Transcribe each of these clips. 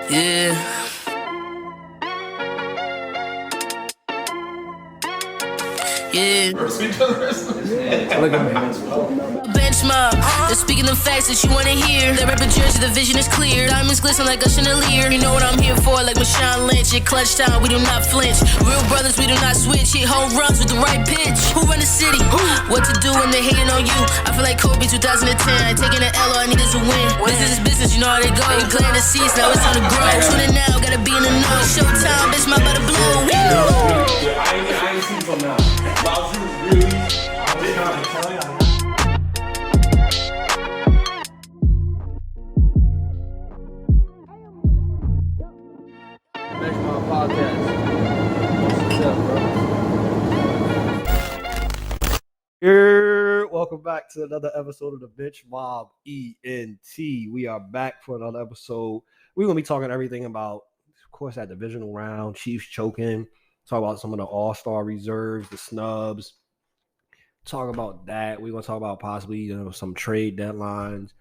Yeah. Yeah. Look at me. Benchmark. They're speaking the facts that you wanna hear. The rapper jersey, the vision is clear. Diamonds glisten like a chandelier. You know what I'm here for, like Marshawn Lynch. At clutch time, we do not flinch. Real brothers, we do not switch. Hit home runs with the right pitch. Who run the city? What to do when they hating on you? I feel like Kobe 2010. I ain't taking an L, all I need is a win. Business is business, you know how they go. You glad the seats, now it's on the grow. Tuning now, gotta be in the know. Showtime, bitch, my butter blow. I ain't seen from now. Bowser really, I'm just trying to tell you. Next my podcast. What's up, bro? Welcome back to another episode of the Bitch Mob ENT. We are back for another episode. We're gonna be talking everything about, of course, that divisional round, Chiefs choking. Talk about some of the all-star reserves, the snubs. Talk about that. We're gonna talk about possibly some trade deadlines,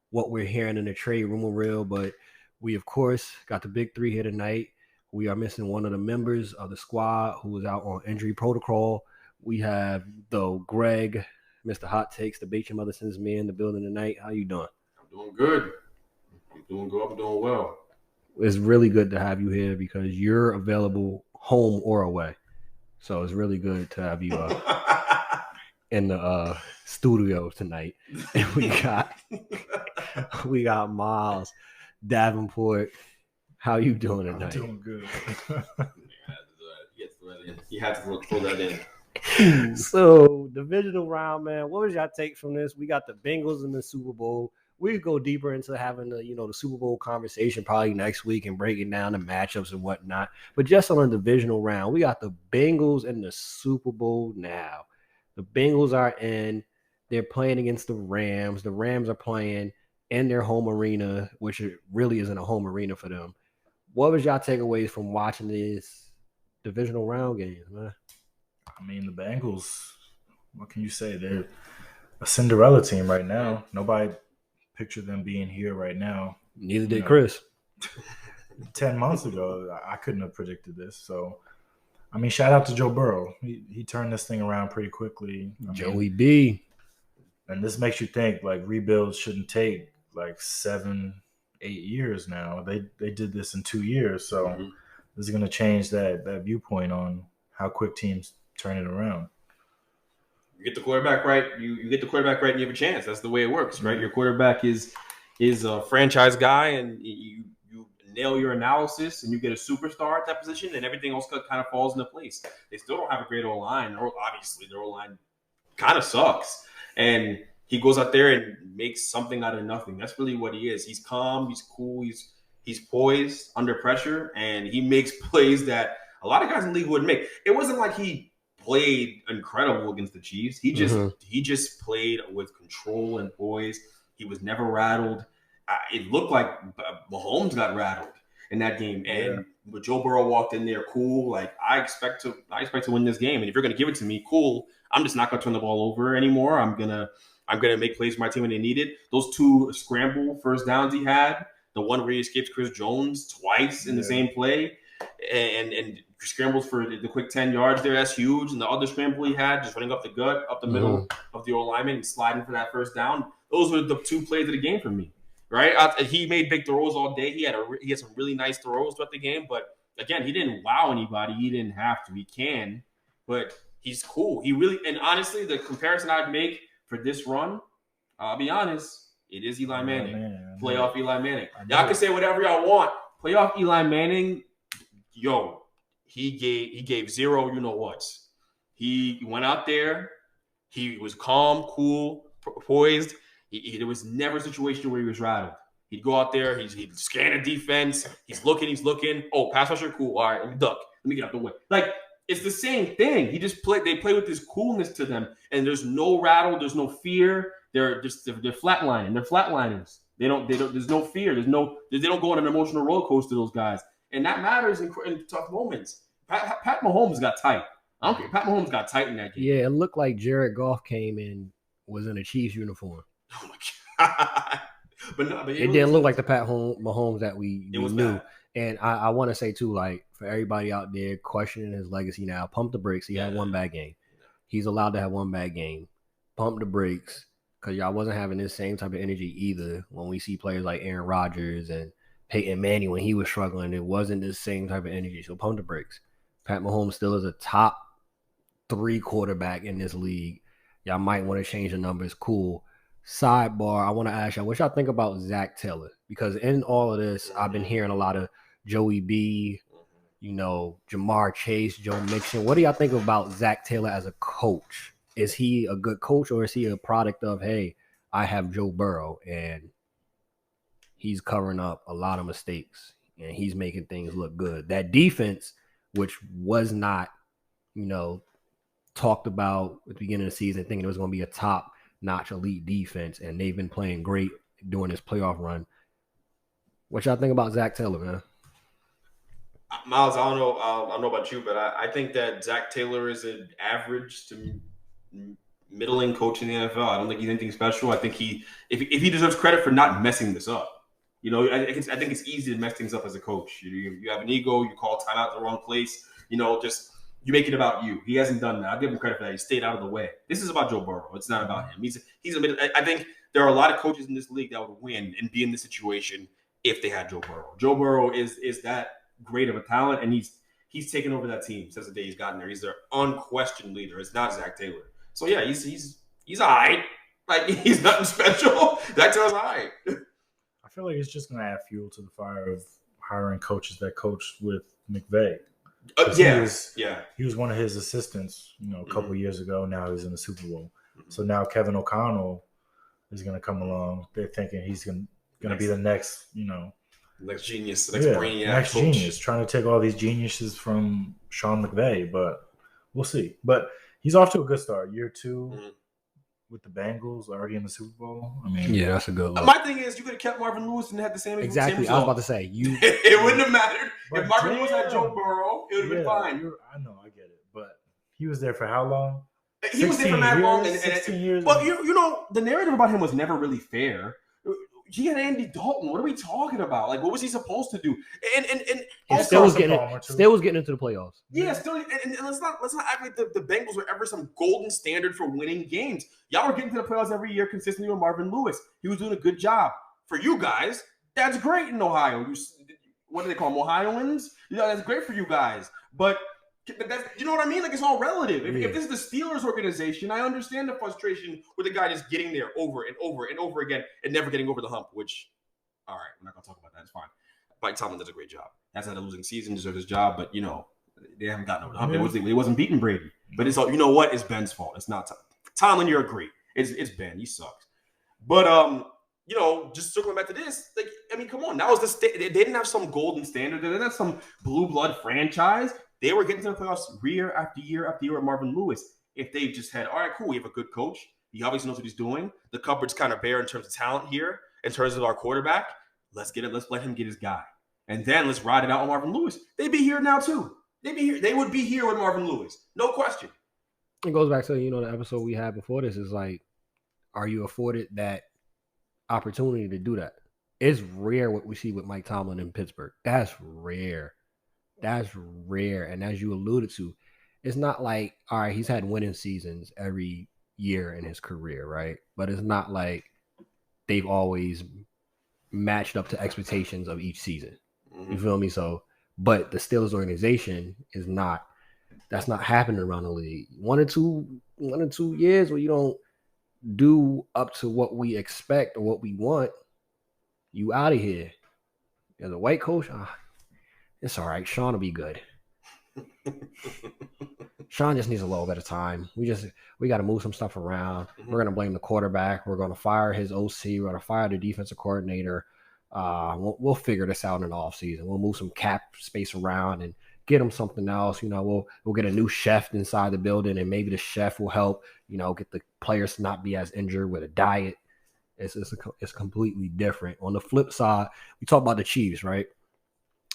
what we're hearing in the trade rumor reel. But we, of course, got the big three here tonight. We are missing one of the members of the squad who is out on injury protocol. We have Greg, Mr. Hot Takes, the Bait Your Mother Sins man in the building tonight. How you doing? I'm doing good. I'm doing good. I'm doing well. It's really good to have you here because you're available home or away. So it's really good to have you in the studio tonight. And we got Miles Davenport. How you doing tonight? I'm doing good. You had to throw that in. So, divisional round, man. What was your take from this? We got the Bengals in the Super Bowl. We go deeper into having the Super Bowl conversation probably next week and breaking down the matchups and whatnot. But just on a divisional round, we got the Bengals in the Super Bowl now. The Bengals are in. They're playing against the Rams. The Rams are playing in their home arena, which it really isn't a home arena for them. What was y'all takeaways from watching these divisional round games, man? I mean, the Bengals, what can you say? They're a Cinderella team right now. Nobody pictured them being here right now. Neither did Chris. 10 months ago, I couldn't have predicted this. So, I mean, shout out to Joe Burrow. He turned this thing around pretty quickly. Joey B. And this makes you think, like, rebuilds shouldn't take, like, 7-8 years now. They did this in 2 years. So, this is going to change that viewpoint on how quick teams turn it around. You get the quarterback right, you get the quarterback right, and you have a chance. That's the way it works, right? Your quarterback is a franchise guy, and you nail your analysis, and you get a superstar at that position, and everything else kind of falls into place. They still don't have a great O-line. Obviously, their O-line kind of sucks. And he goes out there and makes something out of nothing. That's really what he is. He's calm, he's cool, he's poised under pressure, and he makes plays that a lot of guys in the league wouldn't make. It wasn't like he played incredible against the Chiefs. He just played with control and poise. He was never rattled. It looked like Mahomes got rattled in that game. And when Joe Burrow walked in there cool, like I expect to win this game. And if you're gonna give it to me, cool. I'm just not gonna turn the ball over anymore. I'm gonna make plays for my team when they need it. Those two scramble first downs he had, the one where he escapes Chris Jones twice in the same play, and scrambles for the quick 10 yards there. That's huge. And the other scramble he had, just running up the gut, up the middle of the O-lineman and sliding for that first down. Those were the two plays of the game for me, right? He made big throws all day. He had some really nice throws throughout the game. But, again, he didn't wow anybody. He didn't have to. He can. But he's cool. He really – and honestly, the comparison I'd make for this run, I'll be honest, it is Eli Manning. Playoff Eli Manning. Y'all can say whatever y'all want. Playoff Eli Manning, he gave zero you-know-whats. He went out there. He was calm, cool, poised. There was never a situation where he was rattled. He'd go out there. He'd scan a defense. He's looking. Oh, pass rusher, cool. All right, let me duck. Let me get out the way. Like, it's the same thing. They play with this coolness to them, and there's no rattle. There's no fear. They're flatlining. They're flatliners. There's no fear. They don't go on an emotional roller coaster, those guys. And that matters in tough moments. Pat Mahomes got tight. I don't care. Pat Mahomes got tight in that game. Yeah, it looked like Jared Goff came in, was in a Chiefs uniform. Oh, my God. But it didn't look like the Mahomes that we was knew. bad. And I want to say too, like for everybody out there questioning his legacy now, pump the brakes. He had one bad game. He's allowed to have one bad game. Pump the brakes because y'all wasn't having this same type of energy either. When we see players like Aaron Rodgers and Peyton Manning when he was struggling, it wasn't the same type of energy. So pump the brakes. Pat Mahomes still is a top 3 quarterback in this league. Y'all might want to change the numbers. Cool. Sidebar, I want to ask y'all, what y'all think about Zach Taylor? Because in all of this, I've been hearing a lot of Joey B, Jamar Chase, Joe Mixon. What do y'all think about Zach Taylor as a coach? Is he a good coach or is he a product of, hey, I have Joe Burrow and he's covering up a lot of mistakes and he's making things look good? That defense, which was not, talked about at the beginning of the season, thinking it was going to be a top-notch elite defense, and they've been playing great during this playoff run. What y'all think about Zach Taylor, man? Miles, I don't know about you, but I think that Zach Taylor is an average to middling coach in the NFL. I don't think he's anything special. I think if he deserves credit for not messing this up. I think it's easy to mess things up as a coach. You have an ego, you call timeout in the wrong place, you make it about you. He hasn't done that. I'll give him credit for that. He stayed out of the way. This is about Joe Burrow. It's not about him. He's a middle. I think there are a lot of coaches in this league that would win and be in this situation if they had Joe Burrow. Joe Burrow is that great of a talent, and he's taken over that team since the day he's gotten there. He's their unquestioned leader. It's not Zach Taylor. So yeah, he's all right. Like, he's nothing special. Zach Taylor's all right. I feel like it's just gonna add fuel to the fire of hiring coaches that coached with McVay. He was one of his assistants, a couple years ago. Now he's in the Super Bowl. So now Kevin O'Connell is going to come along. They're thinking he's going to be the next, next genius, the next brainiac next coach. Genius, trying to take all these geniuses from Sean McVay. But we'll see. But he's off to a good start. Year 2 with the Bengals, already in the Super Bowl. I mean, yeah, that's a good one. My thing is, you could have kept Marvin Lewis and had the same exactly. Same I was about to say it wouldn't have mattered if Marvin Lewis had Joe Burrow. It would have been fine. I know, I get it, but he was there for how long? He was there for that long. 16 years. Well, the narrative about him was never really fair. He had Andy Dalton. What are we talking about? Like, what was he supposed to do? And still was getting into the playoffs. Yeah, still. And let's not act like the Bengals were ever some golden standard for winning games. Y'all were getting to the playoffs every year consistently with Marvin Lewis. He was doing a good job. For you guys, that's great in Ohio. What do they call them, Ohioans? That's great for you guys. But that's, you know what I mean? Like, it's all relative. If this is the Steelers organization, I understand the frustration with the guy just getting there over and over and over again and never getting over the hump, which, all right, we're not going to talk about that. It's fine. Mike Tomlin does a great job. That's not a losing season, deserves his job, but, they haven't gotten over the hump. It wasn't beating Brady. But it's all, you know what? It's Ben's fault. It's not Tomlin, you're great. It's Ben. He sucks. But, just circling back to this, like, I mean, come on. That was they didn't have some golden standard. They didn't have some blue blood franchise. They were getting to the playoffs year after year after year with Marvin Lewis. If they just had, all right, cool, we have a good coach. He obviously knows what he's doing. The cupboard's kind of bare in terms of talent here, in terms of our quarterback. Let's get it. Let's let him get his guy. And then let's ride it out with Marvin Lewis. They'd be here now, too. They would be here with Marvin Lewis. No question. It goes back to, the episode we had before this is like, are you afforded that opportunity to do that? It's rare what we see with Mike Tomlin in Pittsburgh. That's rare. And as you alluded to, it's not like, all right, he's had winning seasons every year in his career, right? But it's not like they've always matched up to expectations of each season. You feel me? So, but the Steelers organization that's not happening around the league. One or two years where you don't do up to what we expect or what we want, you out of here. As a white coach, it's all right. Sean will be good. Sean just needs a little bit of time. We got to move some stuff around. We're going to blame the quarterback. We're going to fire his OC. We're going to fire the defensive coordinator. We'll figure this out in the offseason. We'll move some cap space around and get him something else. We'll get a new chef inside the building, and maybe the chef will help, get the players to not be as injured with a diet. It's completely different. On the flip side, we talk about the Chiefs, right?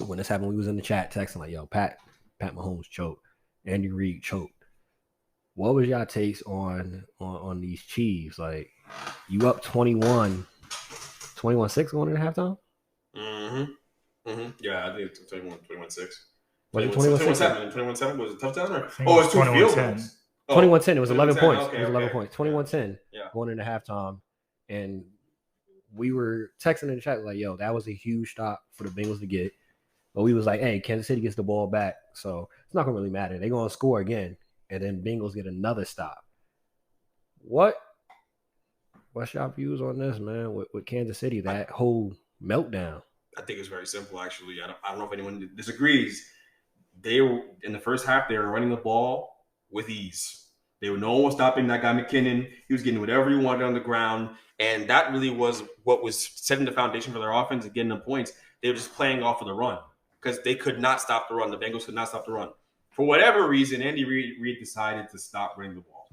When this happened, we was in the chat texting like, yo, Pat Mahomes choked. Andy Reid choked. What was y'all takes on these Chiefs? Like, you up 21 21-6 going into halftime. Yeah, I think it's 21-6. Was it 21-7? 21-7 was it touchdown or? think Oh, it it's was two field 21-10. goals. 21-10. It was 11 21-10. points. Okay, It was 11 okay. points. 21-10 Yeah. going into halftime. And we were texting in the chat like, yo, that was a huge stop for the Bengals to get. But we was like, hey, Kansas City gets the ball back. So it's not going to really matter. They're going to score again. And then Bengals get another stop. What's your views on this, man, with Kansas City, that whole meltdown? I think it's very simple, actually. I don't know if anyone disagrees. They were in the first half. They were running the ball with ease. They were no one was stopping that guy McKinnon. He was getting whatever he wanted on the ground, and that really was what was setting the foundation for their offense and getting them points. They were just playing off of the run because they could not stop the run. The Bengals could not stop the run. For whatever reason, Andy Reid decided to stop running the ball.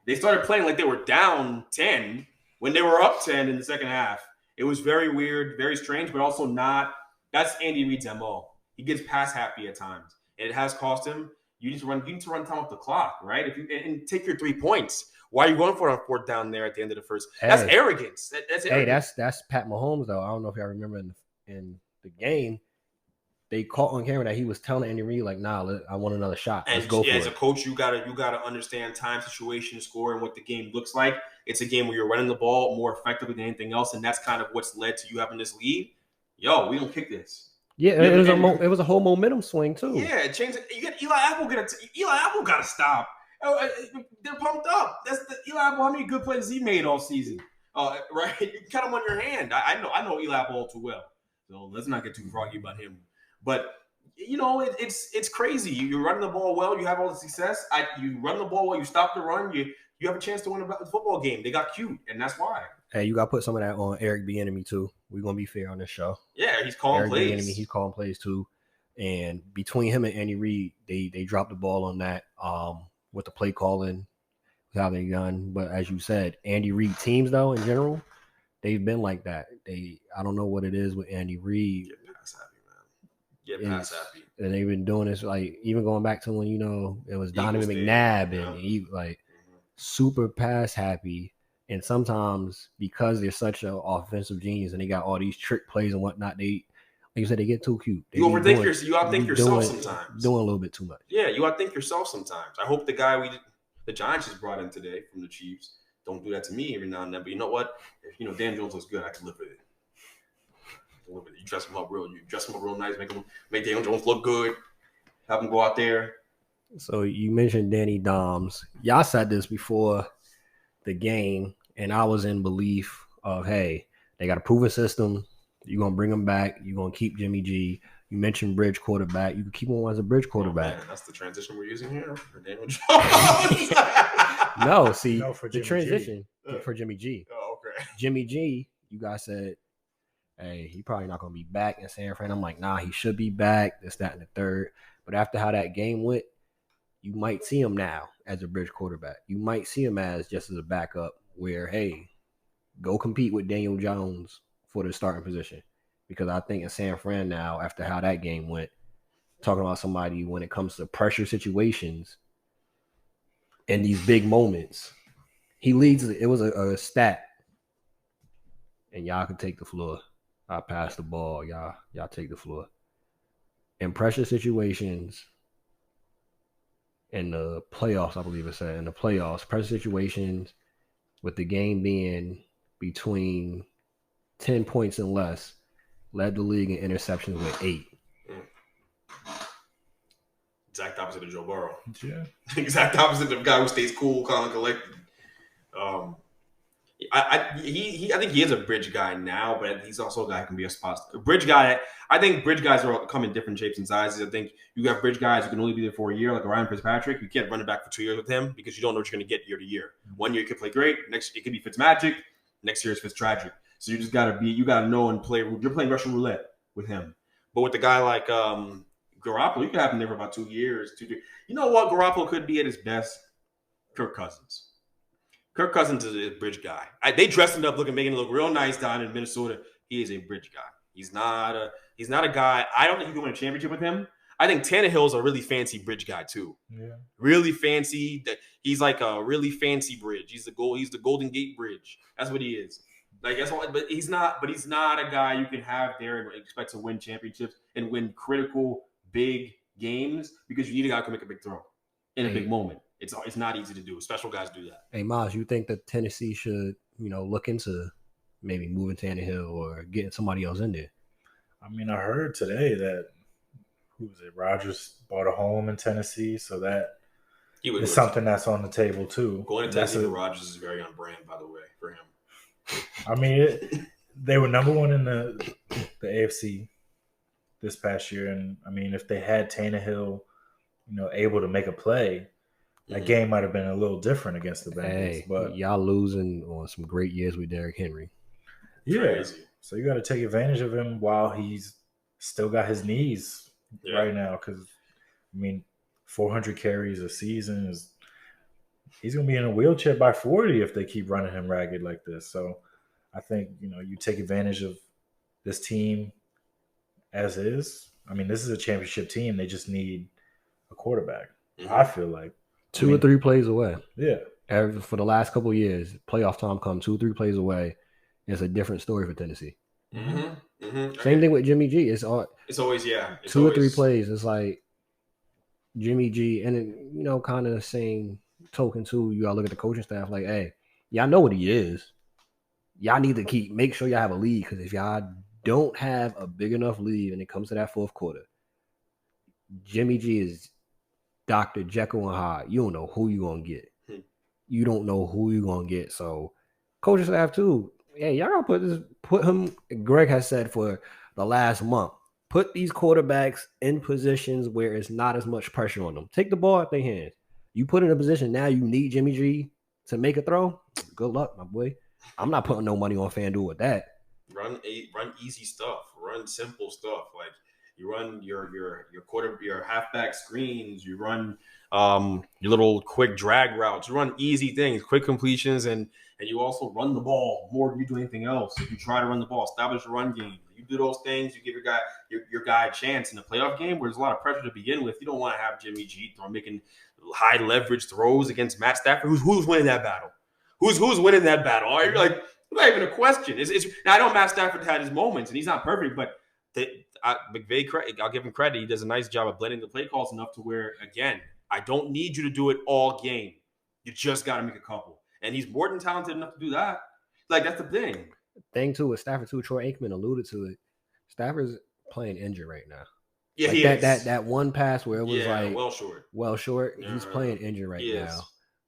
They started playing like they were down 10 when they were up 10 in the second half. It was very weird, very strange, but also not. That's Andy Reid's MO. He gets pass happy at times, and it has cost him. You need to run time off the clock, right? And take your 3 points. Why are you going for it on fourth down there at the end of the first? That's arrogance. That's arrogance. That's Pat Mahomes though. I don't know if y'all remember in the game, they caught on camera that he was telling Andy Reid like, "Nah, I want another shot. Let's go for it." As a coach, you gotta understand time, situation, score, and what the game looks like. It's a game where you're running the ball more effectively than anything else, and that's kind of what's led to you having this lead. Yo, we don't kick this. Yeah, it was a whole momentum swing too. Yeah, it changed. You get Eli Apple. Eli Apple got to stop. They're pumped up. Eli Apple. How many good plays he made all season? Right, you can count them on your hand. I know Eli Apple all too well. So let's not get too froggy about him. But it's crazy. You're running the ball well. You have all the success. You run the ball well. You stop the run. You have a chance to win a football game. They got cute, and that's why. Hey, you got to put some of that on Eric Bieniemy too. We're gonna be fair on this show. Yeah, he's calling plays. Bieniemy, he's calling plays too. And between him and Andy Reid, they dropped the ball on that with the play calling, how they done. But as you said, Andy Reid teams though in general, they've been like that. I don't know what it is with Andy Reid. Get pass happy. And they've been doing this like even going back to when it was Donovan McNabb and he like super pass happy. And sometimes because they're such an offensive genius and they got all these trick plays and whatnot, like you said, they get too cute. You overthink yourself. You outthink yourself sometimes. Doing a little bit too much. Yeah, you outthink yourself sometimes. I hope the guy the Giants just brought in today from the Chiefs don't do that to me every now and then. But you know what? If Dan Jones looks good, I can live with it. You dress him up real nice, make Daniel Jones look good, have him go out there. So you mentioned Danny Doms. Y'all said this before the game, and I was in belief of, hey, they got a proven system. You're gonna bring him back. You're gonna keep Jimmy G. You mentioned bridge quarterback. You can keep him as a bridge quarterback. Oh, man, that's the transition we're using here for Daniel Jones. The transition for Jimmy G. Oh, okay. Jimmy G, you guys said, hey, he probably not going to be back in San Fran. I'm like, nah, he should be back. This, that, and the third. But after how that game went, you might see him now as a bridge quarterback. You might see him as just as a backup where, hey, go compete with Daniel Jones for the starting position. Because I think in San Fran now, after how that game went, talking about somebody when it comes to pressure situations and these big moments, he leads. It was a stat. And y'all can take the floor. I pass the ball. Y'all take the floor. In pressure situations, in the playoffs, I believe it said, in the playoffs, pressure situations, with the game being between 10 points and less, led the league in interceptions with 8. Exact opposite of Joe Burrow. Yeah. Exact opposite of the guy who stays cool, calm, and collected. I think he is a bridge guy now, but he's also a guy who can be a spot. A bridge guy. I think bridge guys come in different shapes and sizes. I think you have bridge guys who can only be there for a year, like Ryan Fitzpatrick. You can't run it back for 2 years with him because you don't know what you're going to get year to year. 1 year you could play great. Next it could be Fitzmagic. Next year it's Fitztragic. So you just gotta know and play. You're playing Russian roulette with him. But with a guy like Garoppolo, you could have him there for about 2 years. You know what Garoppolo could be at his best? Kirk Cousins. Kirk Cousins is a bridge guy. They dressed him up, making it look real nice down in Minnesota. He is a bridge guy. He's not a guy. I don't think you can win a championship with him. I think Tannehill's a really fancy bridge guy too. Yeah, really fancy. He's like a really fancy bridge. He's the Golden Gate Bridge. That's what he is. Like that's all. But he's not. But he's not a guy you can have there and expect to win championships and win critical big games because you need a guy who can make a big throw in a big moment. It's not easy to do. Special guys do that. Hey, Miles, you think that Tennessee should, look into maybe moving Tannehill or getting somebody else in there? I mean, I heard today that Rodgers bought a home in Tennessee, so that is something that's on the table too. Going to Tennessee for Rodgers is very on brand, by the way, for him. I mean, they were number one in the AFC this past year, and I mean, if they had Tannehill, able to make a play, that game might have been a little different against the Bengals. Hey, but y'all losing on some great years with Derrick Henry. Yeah, crazy. So you got to take advantage of him while he's still got his knees right now. Because I mean, 400 carries a season he's going to be in a wheelchair by 40 if they keep running him ragged like this. So I think you take advantage of this team as is. I mean, this is a championship team. They just need a quarterback. I feel like 2 or 3 plays away. Yeah. For the last couple of years, playoff time come 2 or 3 plays away. It's a different story for Tennessee. Same thing with Jimmy G. It's always 2 or 3 plays. It's like Jimmy G, and then, kind of the same token too. You gotta look at the coaching staff. Like, hey, y'all know what he is. Y'all need to make sure y'all have a lead, because if y'all don't have a big enough lead when it comes to that fourth quarter, Jimmy G is Dr. Jekyll and Hyde. You don't know who you're gonna get. You don't know who you're gonna get. So coaching staff too. Yeah, y'all gotta put him. Greg has said for the last month, put these quarterbacks in positions where it's not as much pressure on them. Take the ball out their hands. You put in a position now you need Jimmy G to make a throw. Good luck, my boy. I'm not putting no money on FanDuel with that. Run easy stuff. Run simple stuff. Like you run your halfback screens. You run your little quick drag routes. You run easy things, quick completions, and you also run the ball more than you do anything else. If you try to run the ball, establish a run game. You do those things, you give your guy a chance in a playoff game where there's a lot of pressure to begin with. You don't want to have Jimmy G making high leverage throws against Matt Stafford. Who's winning that battle? Who's winning that battle? You're like, it's not even a question. Now I know Matt Stafford had his moments and he's not perfect, but McVay, I'll give him credit. He does a nice job of blending the play calls enough to where, again, I don't need you to do it all game. You just got to make a couple. And he's more than talented enough to do that. Like, that's the thing. Thing, too, with Stafford, too, Troy Aikman alluded to it. Stafford's playing injured right now. Yeah, like he is. That one pass where it was well short. Yeah, he's playing injured right now.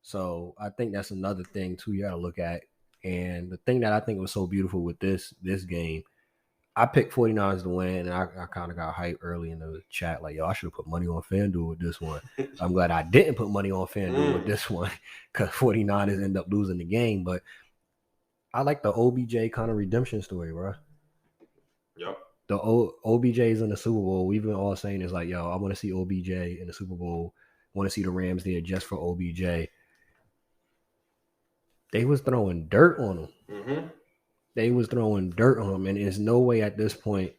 So I think that's another thing, too, you got to look at. And the thing that I think was so beautiful with this game, I picked 49ers to win, and I kind of got hyped early in the chat. Like, yo, I should have put money on FanDuel with this one. I'm glad I didn't put money on FanDuel with this one, because 49ers end up losing the game. But I like the OBJ kind of redemption story, bro. Yep. The OBJ's in the Super Bowl. We've been all saying is like, yo, I want to see OBJ in the Super Bowl. Want to see the Rams there just for OBJ. They was throwing dirt on him. They was throwing dirt on him, and there's no way at this point.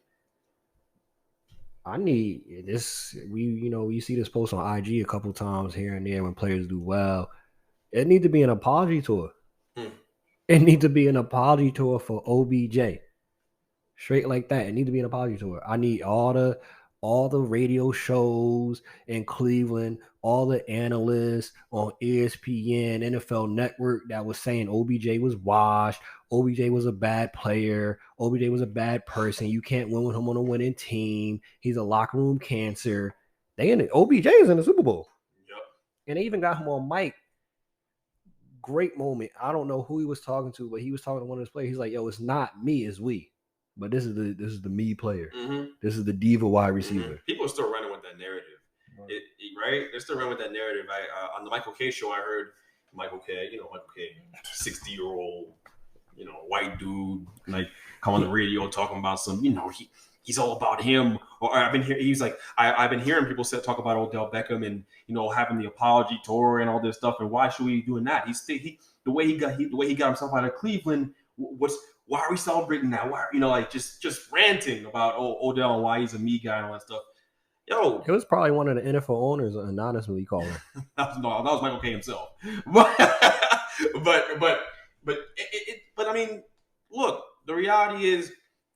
I need this. We see this post on IG a couple times here and there when players do well. It need to be an apology tour. It need to be an apology tour for OBJ. Straight like that. It need to be an apology tour. I need all the radio shows in Cleveland, all the analysts on ESPN, NFL Network that was saying OBJ was washed, OBJ was a bad player, OBJ was a bad person. You can't win with him on a winning team. He's a locker room cancer. OBJ is in the Super Bowl. Yep. And they even got him on mic. Great moment. I don't know who he was talking to, but he was talking to one of his players. He's like, yo, it's not me, it's we. But this is the me player. This is the diva wide receiver. People are still running with that narrative, right? They're still running with that narrative. On the Michael K show, I heard Michael K, 60-year-old, white dude, like come on the radio talking about some, he's all about him. Or I've been hearing, he's like, I've been hearing people talk about Odell Beckham and having the apology tour and all this stuff. And why should we be doing that? The way he got himself out of Cleveland was. Why are we celebrating that? Why, just ranting about Odell and why he's a me guy and all that stuff. Yo, it was probably one of the NFL owners anonymously calling. that was Michael K himself. But I mean, look, the reality is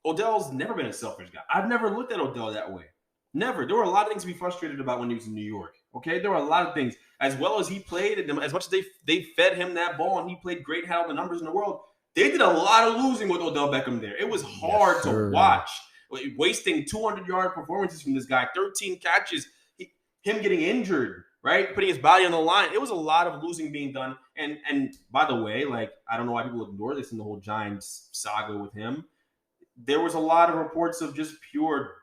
Odell's never been a selfish guy. I've never looked at Odell that way. Never. There were a lot of things to be frustrated about when he was in New York. Okay, there were a lot of things. As well as he played, and as much as they fed him that ball and he played great, had all the numbers in the world, they did a lot of losing with Odell Beckham there. It was hard to watch. Wasting 200-yard performances from this guy, 13 catches, him getting injured, right? Putting his body on the line. It was a lot of losing being done. And by the way, like, I don't know why people ignore this in the whole Giants saga with him. There was a lot of reports of just pure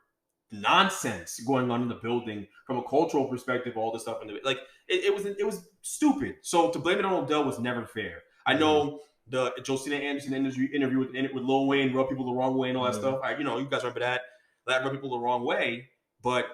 nonsense going on in the building from a cultural perspective, all this stuff. It was stupid. So to blame it on Odell was never fair. I know the Josina Anderson interview with Lil Wayne rubbed people the wrong way and all that stuff. You guys remember that rubbed people the wrong way. But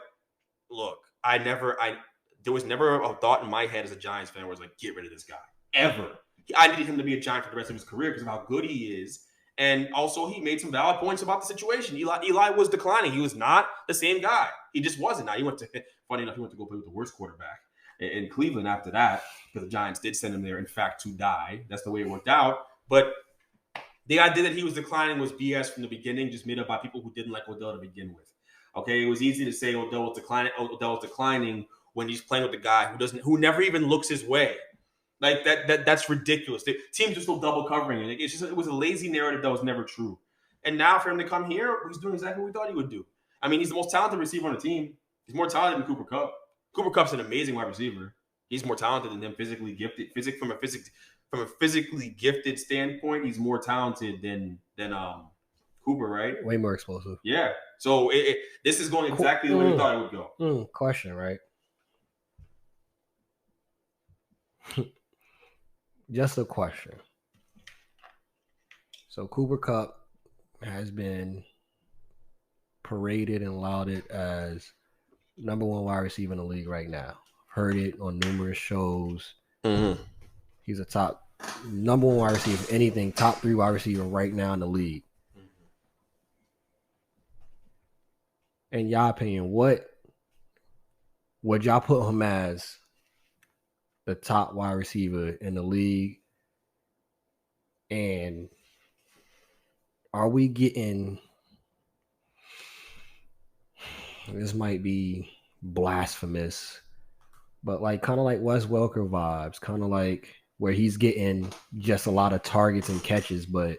look, there was never a thought in my head as a Giants fan where I was like, get rid of this guy ever. I needed him to be a Giant for the rest of his career because of how good he is. And also, he made some valid points about the situation. Eli was declining. He was not the same guy. He just wasn't. Now, funny enough, he went to go play with the worst quarterback in Cleveland after that, because the Giants did send him there, in fact, to die. That's the way it worked out. But the idea that he was declining was BS from the beginning, just made up by people who didn't like Odell to begin with. Okay, it was easy to say Odell was declining when he's playing with a guy who never even looks his way. Like that's ridiculous. The teams are still double covering it. It was a lazy narrative that was never true. And now for him to come here, he's doing exactly what we thought he would do. I mean, he's the most talented receiver on the team. He's more talented than Cooper Kupp. Cooper Kupp's an amazing wide receiver. He's more talented than him, physically gifted. From a physically gifted standpoint, he's more talented than Cooper, right? Way more explosive. Yeah. So this is going exactly the way we thought it would go. Question, right? Just a question. So Cooper Kupp has been paraded and lauded as number one wide receiver in the league right now. Heard it on numerous shows. Mm-hmm. He's a top number one wide receiver, anything, top 3 wide receiver right now in the league. In y'all opinion, would y'all put him as the top wide receiver in the league? And are we getting, this might be blasphemous, but like kind of like Wes Welker vibes, kind of like where he's getting just a lot of targets and catches, but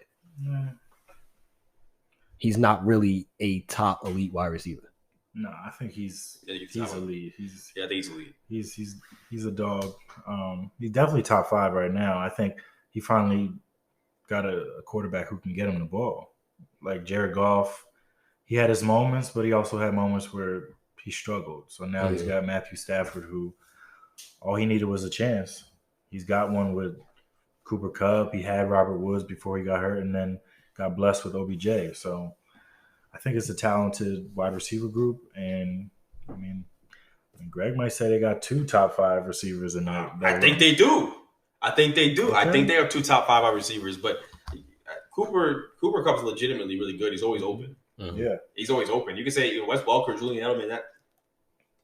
he's not really a top elite wide receiver? No, I think he's elite. I think he's elite. He's a dog. He's definitely top 5 right now. I think he finally got a quarterback who can get him the ball. Like Jared Goff, he had his moments, but he also had moments where he struggled. So now he's got Matthew Stafford, who all he needed was a chance. He's got one with Cooper Kupp. He had Robert Woods before he got hurt, and then got blessed with OBJ. So I think it's a talented wide receiver group, and I mean, Greg might say they got 2 top 5 receivers in that. I think they do. Okay. I think they have 2 top 5 wide receivers, but Cooper Kupp's legitimately really good. He's always open. Mm-hmm. Yeah, he's always open. You can say Wes Welker, Julian Edelman. That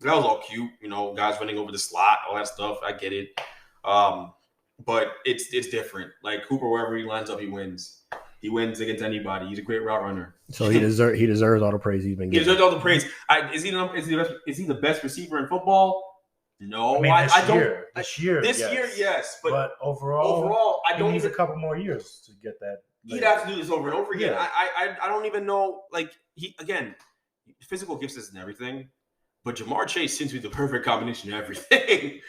was all cute. Guys running over the slot, all that stuff. I get it. But it's different. Like Cooper, wherever he lines up, he wins. He wins against anybody. He's a great route runner. So he deserves all the praise he's been getting. He deserves all the praise. Is he the best receiver in football? No, I don't. This year, yes. But overall, I don't. He needs a couple more years to get that. He'd have to do this over and over again. Yeah. I don't even know. Like physical gifts isn't everything. But Jamar Chase seems to be the perfect combination of everything.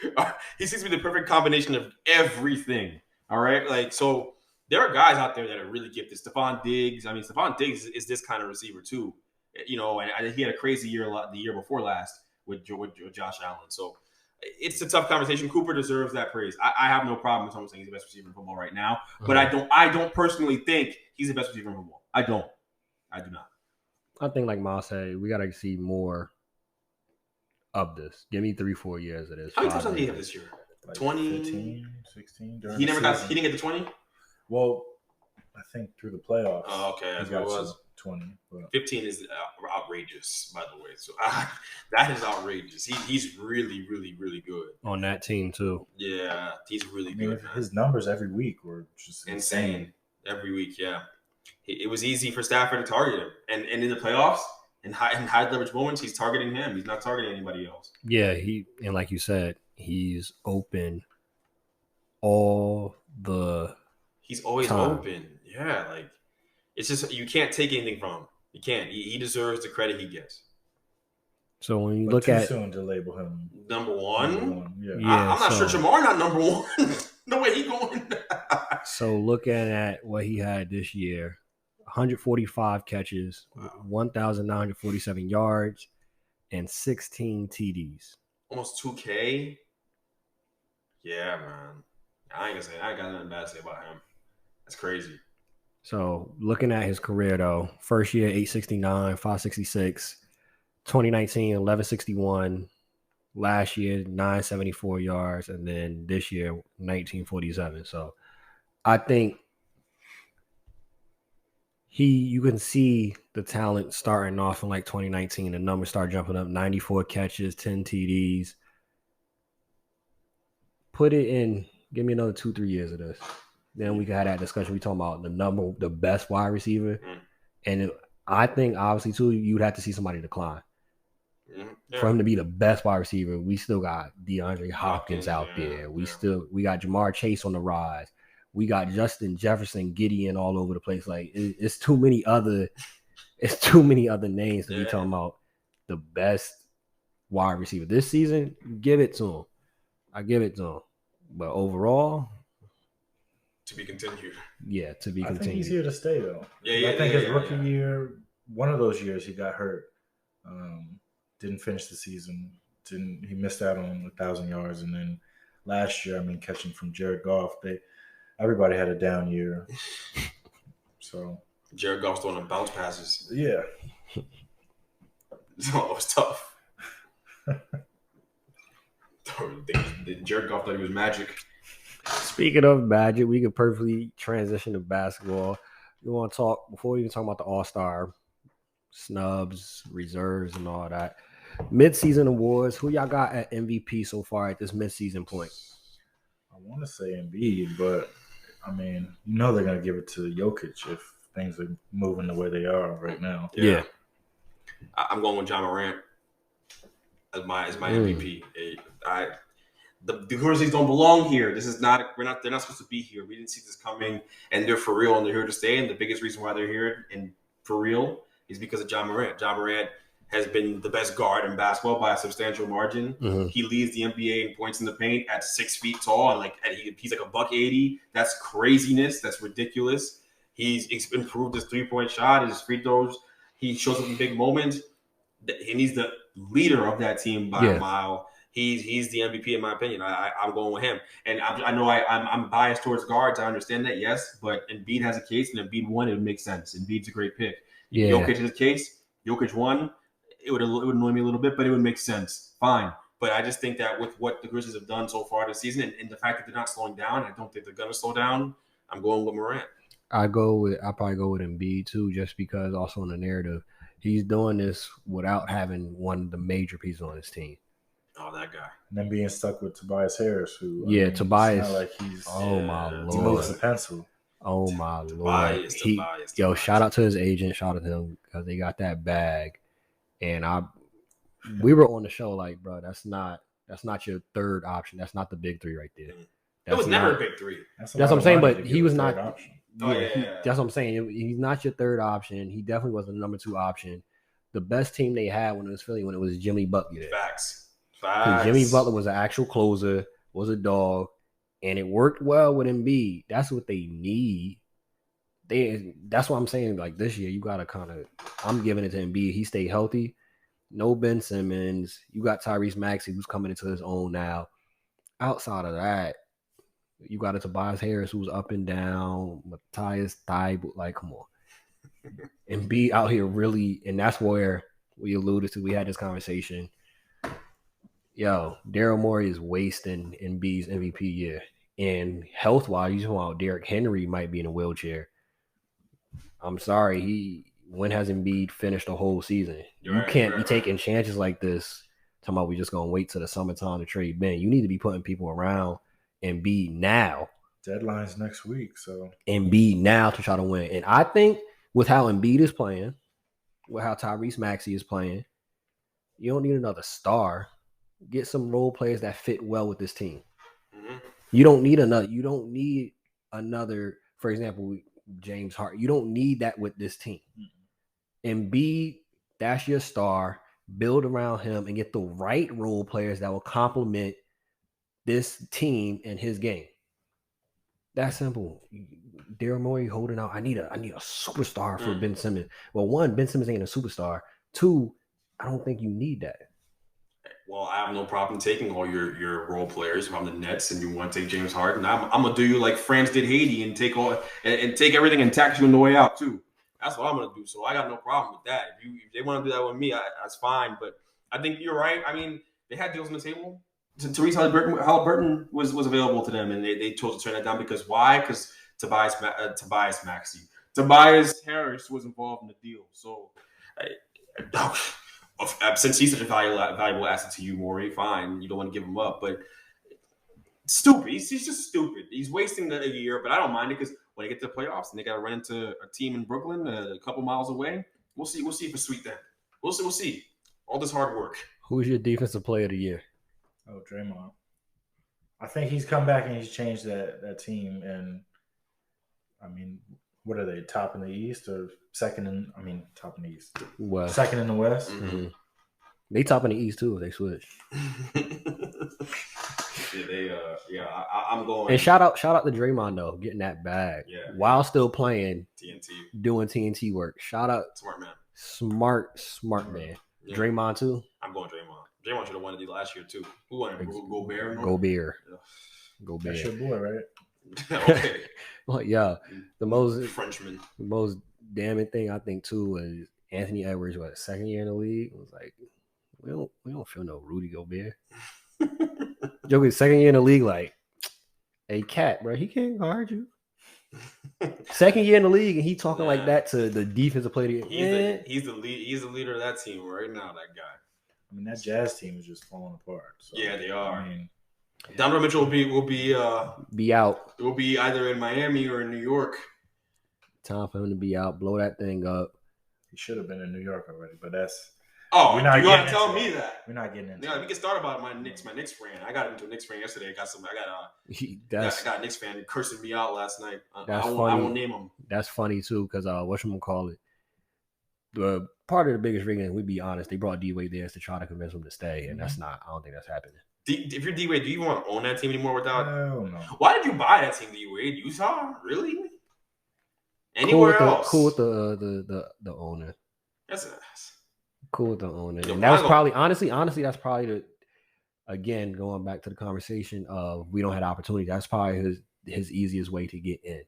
He seems to be the perfect combination of everything. All right, like so. There are guys out there that are really gifted. Stephon Diggs. I mean, Stephon Diggs is this kind of receiver too. And he had a crazy year the year before last with Josh Allen. So it's a tough conversation. Cooper deserves that praise. I have no problem with someone saying he's the best receiver in football right now. But I don't personally think he's the best receiver in football. I do not. I think like Miles said, we got to see more of this. Give me 3-4 years of this. How many touchdowns did he have this year? Like 20? 15, 16. He didn't get to 20? Well, I think through the playoffs. Oh, okay. He got 20. But 15 is outrageous, by the way. So that is outrageous. He's really, really, really good. On that team, too. Yeah, he's really good. His numbers every week were just insane. Every week, yeah. it was easy for Stafford to target him. And in the playoffs, in high leverage moments, he's targeting him. He's not targeting anybody else. Yeah, and like you said, he's open all the He's always time. open. Yeah, like it's just you can't take anything from him. You can't. He deserves the credit he gets. So when you But look too at soon to label him Number one. Yeah. I'm not sure Jamar not number one. The way he going. So looking at what he had this year, 145 catches, 1,947 yards, and 16 TDs. Almost 2K. Yeah, man. I ain't got nothing bad to say about him. That's crazy. So looking at his career though, first year 869, 566, 2019 1161, last year 974 yards, and then this year 1947. So I think you can see the talent starting off in like 2019. The numbers start jumping up, 94 catches, 10 TDs. Put it in, give me another 2-3 years of this. Then we can have that discussion. We talking about the best wide receiver. And I think obviously too, you'd have to see somebody decline. Yeah. For him to be the best wide receiver, we still got DeAndre Hopkins out there. We got Jamar Chase on the rise. We got Justin Jefferson, Gideon all over the place. Like it's too many other names to be talking about the best wide receiver this season. Give it to him. I give it to him. But overall, to be continued. Yeah, to be continued. I think he's here to stay though. Yeah. I think his rookie year, one of those years he got hurt. Didn't finish the season. He missed out on 1,000 yards, and then last year, catching from Jared Goff, everybody had a down year. So Jared Goff's throwing them bounce passes. Yeah, so it was tough. Jared Goff thought he was magic. Speaking of magic, we could perfectly transition to basketball. You want to talk before we even talk about the All-Star snubs, reserves, and all that. Mid-season awards. Who y'all got at MVP so far at this mid-season point? I want to say Embiid, but they're gonna give it to Jokic if things are moving the way they are right now. Yeah. I'm going with John Morant as my MVP. The Grizzlies don't belong here. They're not supposed to be here. We didn't see this coming, and they're for real, and they're here to stay. And the biggest reason why they're here and for real is because of John Morant. John Morant has been the best guard in basketball by a substantial margin. Mm-hmm. He leads the NBA in points in the paint at 6 feet tall, and he's like $180. That's craziness. That's ridiculous. He's improved his 3-point shot, his free throws. He shows up in big moments, and he's the leader of that team by a mile. He's the MVP in my opinion. I'm going with him, and I know I'm biased towards guards. I understand that, yes, but Embiid has a case, and Embiid won. It would make sense. Embiid's a great pick. Yeah. Jokic has a case. Jokic won. It would annoy me a little bit, but it would make sense. Fine. But I just think that with what the Grizzlies have done so far this season and the fact that they're not slowing down, I don't think they're going to slow down. I'm going with Morant. I'll probably go with Embiid too, just because also in the narrative, he's doing this without having one of the major pieces on his team. Oh, that guy. And then being stuck with Tobias Harris, who Tobias. It's not like he's. Oh my lord. He moves the pencil. Oh my lord. Tobias. Shout out to his agent. Shout out to him because they got that bag. And we were on the show like, bro, that's not your third option. That's not the big three right there. It was never a big three. That's what I'm saying, but he was not. Option. That's what I'm saying. He's not your third option. He definitely wasn't the number 2 option. The best team they had when it was Philly, when it was Jimmy Butler there. Facts. Jimmy Butler was an actual closer, was a dog, and it worked well with Embiid. That's what they need. That's what I'm saying. Like this year, you gotta I'm giving it to Embiid. He stayed healthy. No Ben Simmons. You got Tyrese Maxey, who's coming into his own now. Outside of that, you got a Tobias Harris, who's up and down. Matthias Thybulle, like, come on. Embiid out here really, and that's where we alluded to. We had this conversation. Yo, Daryl Morey is wasting Embiid's MVP year. And health-wise, you talking about Derrick Henry might be in a wheelchair. I'm sorry. When has Embiid finished the whole season? You can't be taking chances like this. Talking about we just going to wait till the summertime to trade Ben. You need to be putting people around Embiid now. Deadline's next week, so. Embiid now to try to win. And I think with how Embiid is playing, with how Tyrese Maxey is playing, you don't need another star. Get some role players that fit well with this team. Mm-hmm. You don't need another, for example, James Harden. You don't need that with this team. Embiid, that's your star. Build around him and get the right role players that will complement this team and his game. That's simple. Daryl Morey holding out. I need a superstar for Ben Simmons. Well, one, Ben Simmons ain't a superstar. Two, I don't think you need that. Well, I have no problem taking all your role players. If I'm the Nets and you want to take James Harden, I'm gonna do you like France did Haiti and take everything and tax you on the way out too. That's what I'm gonna do. So I got no problem with that. If they want to do that with me, that's fine. But I think you're right. I mean, they had deals on the table. Therese Halliburton was available to them, and they chose to turn that down because why? Because Tobias Harris was involved in the deal. So, since he's such a valuable asset to you, Morey, fine. You don't want to give him up, but stupid. He's just stupid. He's wasting a year, but I don't mind it because when they get to the playoffs and they got to run into a team in Brooklyn a couple miles away, we'll see if it's sweet then. We'll see. All this hard work. Who's your defensive player of the year? Oh, Draymond. I think he's come back and he's changed that team. And I mean, what are they? Top in the East or top in the East? West. Second in the West. Mm-hmm. They top in the East too. If they switch. I'm going. And shout out to Draymond though, getting that bag while still playing TNT, doing TNT work. Shout out, smart man, smart man. Yeah. Draymond too. I'm going Draymond. Draymond should have won it last year too. Who won it? Gobert. Gobert. That's your boy, right? Okay. Well, yeah, the most Frenchman. The most damning thing I think too was Anthony Edwards. Second year in the league? It was like we don't feel no Rudy Gobert. Joker, second year in the league, like, hey, cat, bro, he can't guard you. Second year in the league, and he talking like that to the defensive player. He's the leader of that team right now. That guy. I mean, that Jazz team is just falling apart. So, yeah, they are. I mean, Donovan Mitchell will be out. It will be either in Miami or in New York. Time for him to be out. Blow that thing up. He should have been in New York already, but that's. Oh, you gotta tell me that. We're not getting into. Yeah, we can start about my Knicks fan. I got into a Knicks fan yesterday. I got a Knicks fan cursing me out last night. I won't name him. That's funny too, because whatchamacallit, the part of the biggest reason, we be honest, they brought D-Wade there to try to convince him to stay, and I don't think that's happening. If you're D-Wade, do you want to own that team anymore without? Hell no. Why did you buy that team, D-Wade? Utah? Really? Anywhere else? Cool with the owner. That's cool with the owner. And that was probably, honestly, that's probably again, going back to the conversation of we don't have the opportunity. That's probably his easiest way to get in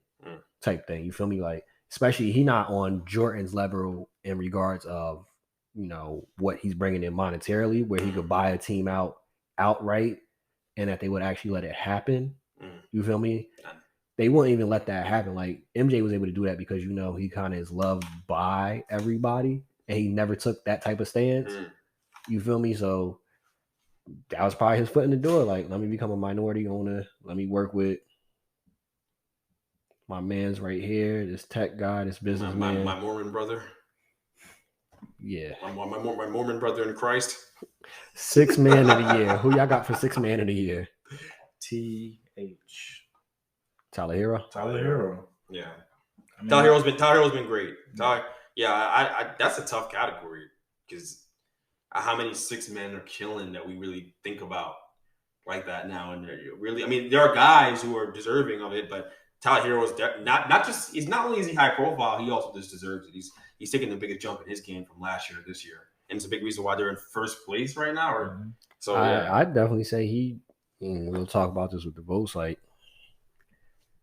type thing. You feel me? Like, especially he not on Jordan's level in regards of, what he's bringing in monetarily, where he could buy a team outright and that they would actually let it happen. You feel me? They wouldn't even let that happen. Like, MJ was able to do that because, he kind of is loved by everybody. And he never took that type of stance. You feel me? So that was probably his foot in the door. Like, let me become a minority owner. Let me work with my man's right here, this tech guy, this businessman. My Mormon brother. Yeah. My Mormon brother in Christ. 6 man of the year. Who y'all got for 6 man of the year? Tyler Hero. Yeah. Tyler Hero's been great. Yeah, that's a tough category because how many 6 men are killing that we really think about like that now? And really, there are guys who are deserving of it, but Tyler Hero is he's not only is he high profile, he also just deserves it. He's taking the biggest jump in his game from last year to this year, and it's a big reason why they're in first place right now. So I'd definitely say we'll talk about this with the votes, like.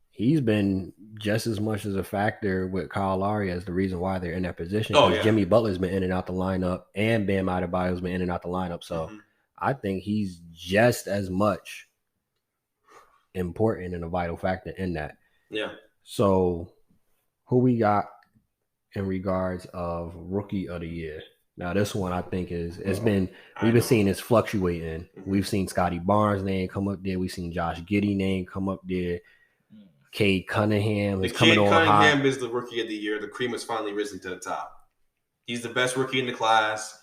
He's been just as much as a factor with Kyle Lowry as the reason why they're in that position. Jimmy Butler's been in and out the lineup, and Bam Adebayo's been in and out the lineup. So I think he's just as much important and a vital factor in that. Yeah. So who we got in regards of rookie of the year? Now this one I think we've been seeing this fluctuating. We've seen Scotty Barnes' name come up there. We've seen Josh Giddey name come up there. Cade Cunningham The is coming kid on Cunningham hot. is the rookie of the year. The cream has finally risen to the top. He's the best rookie in the class.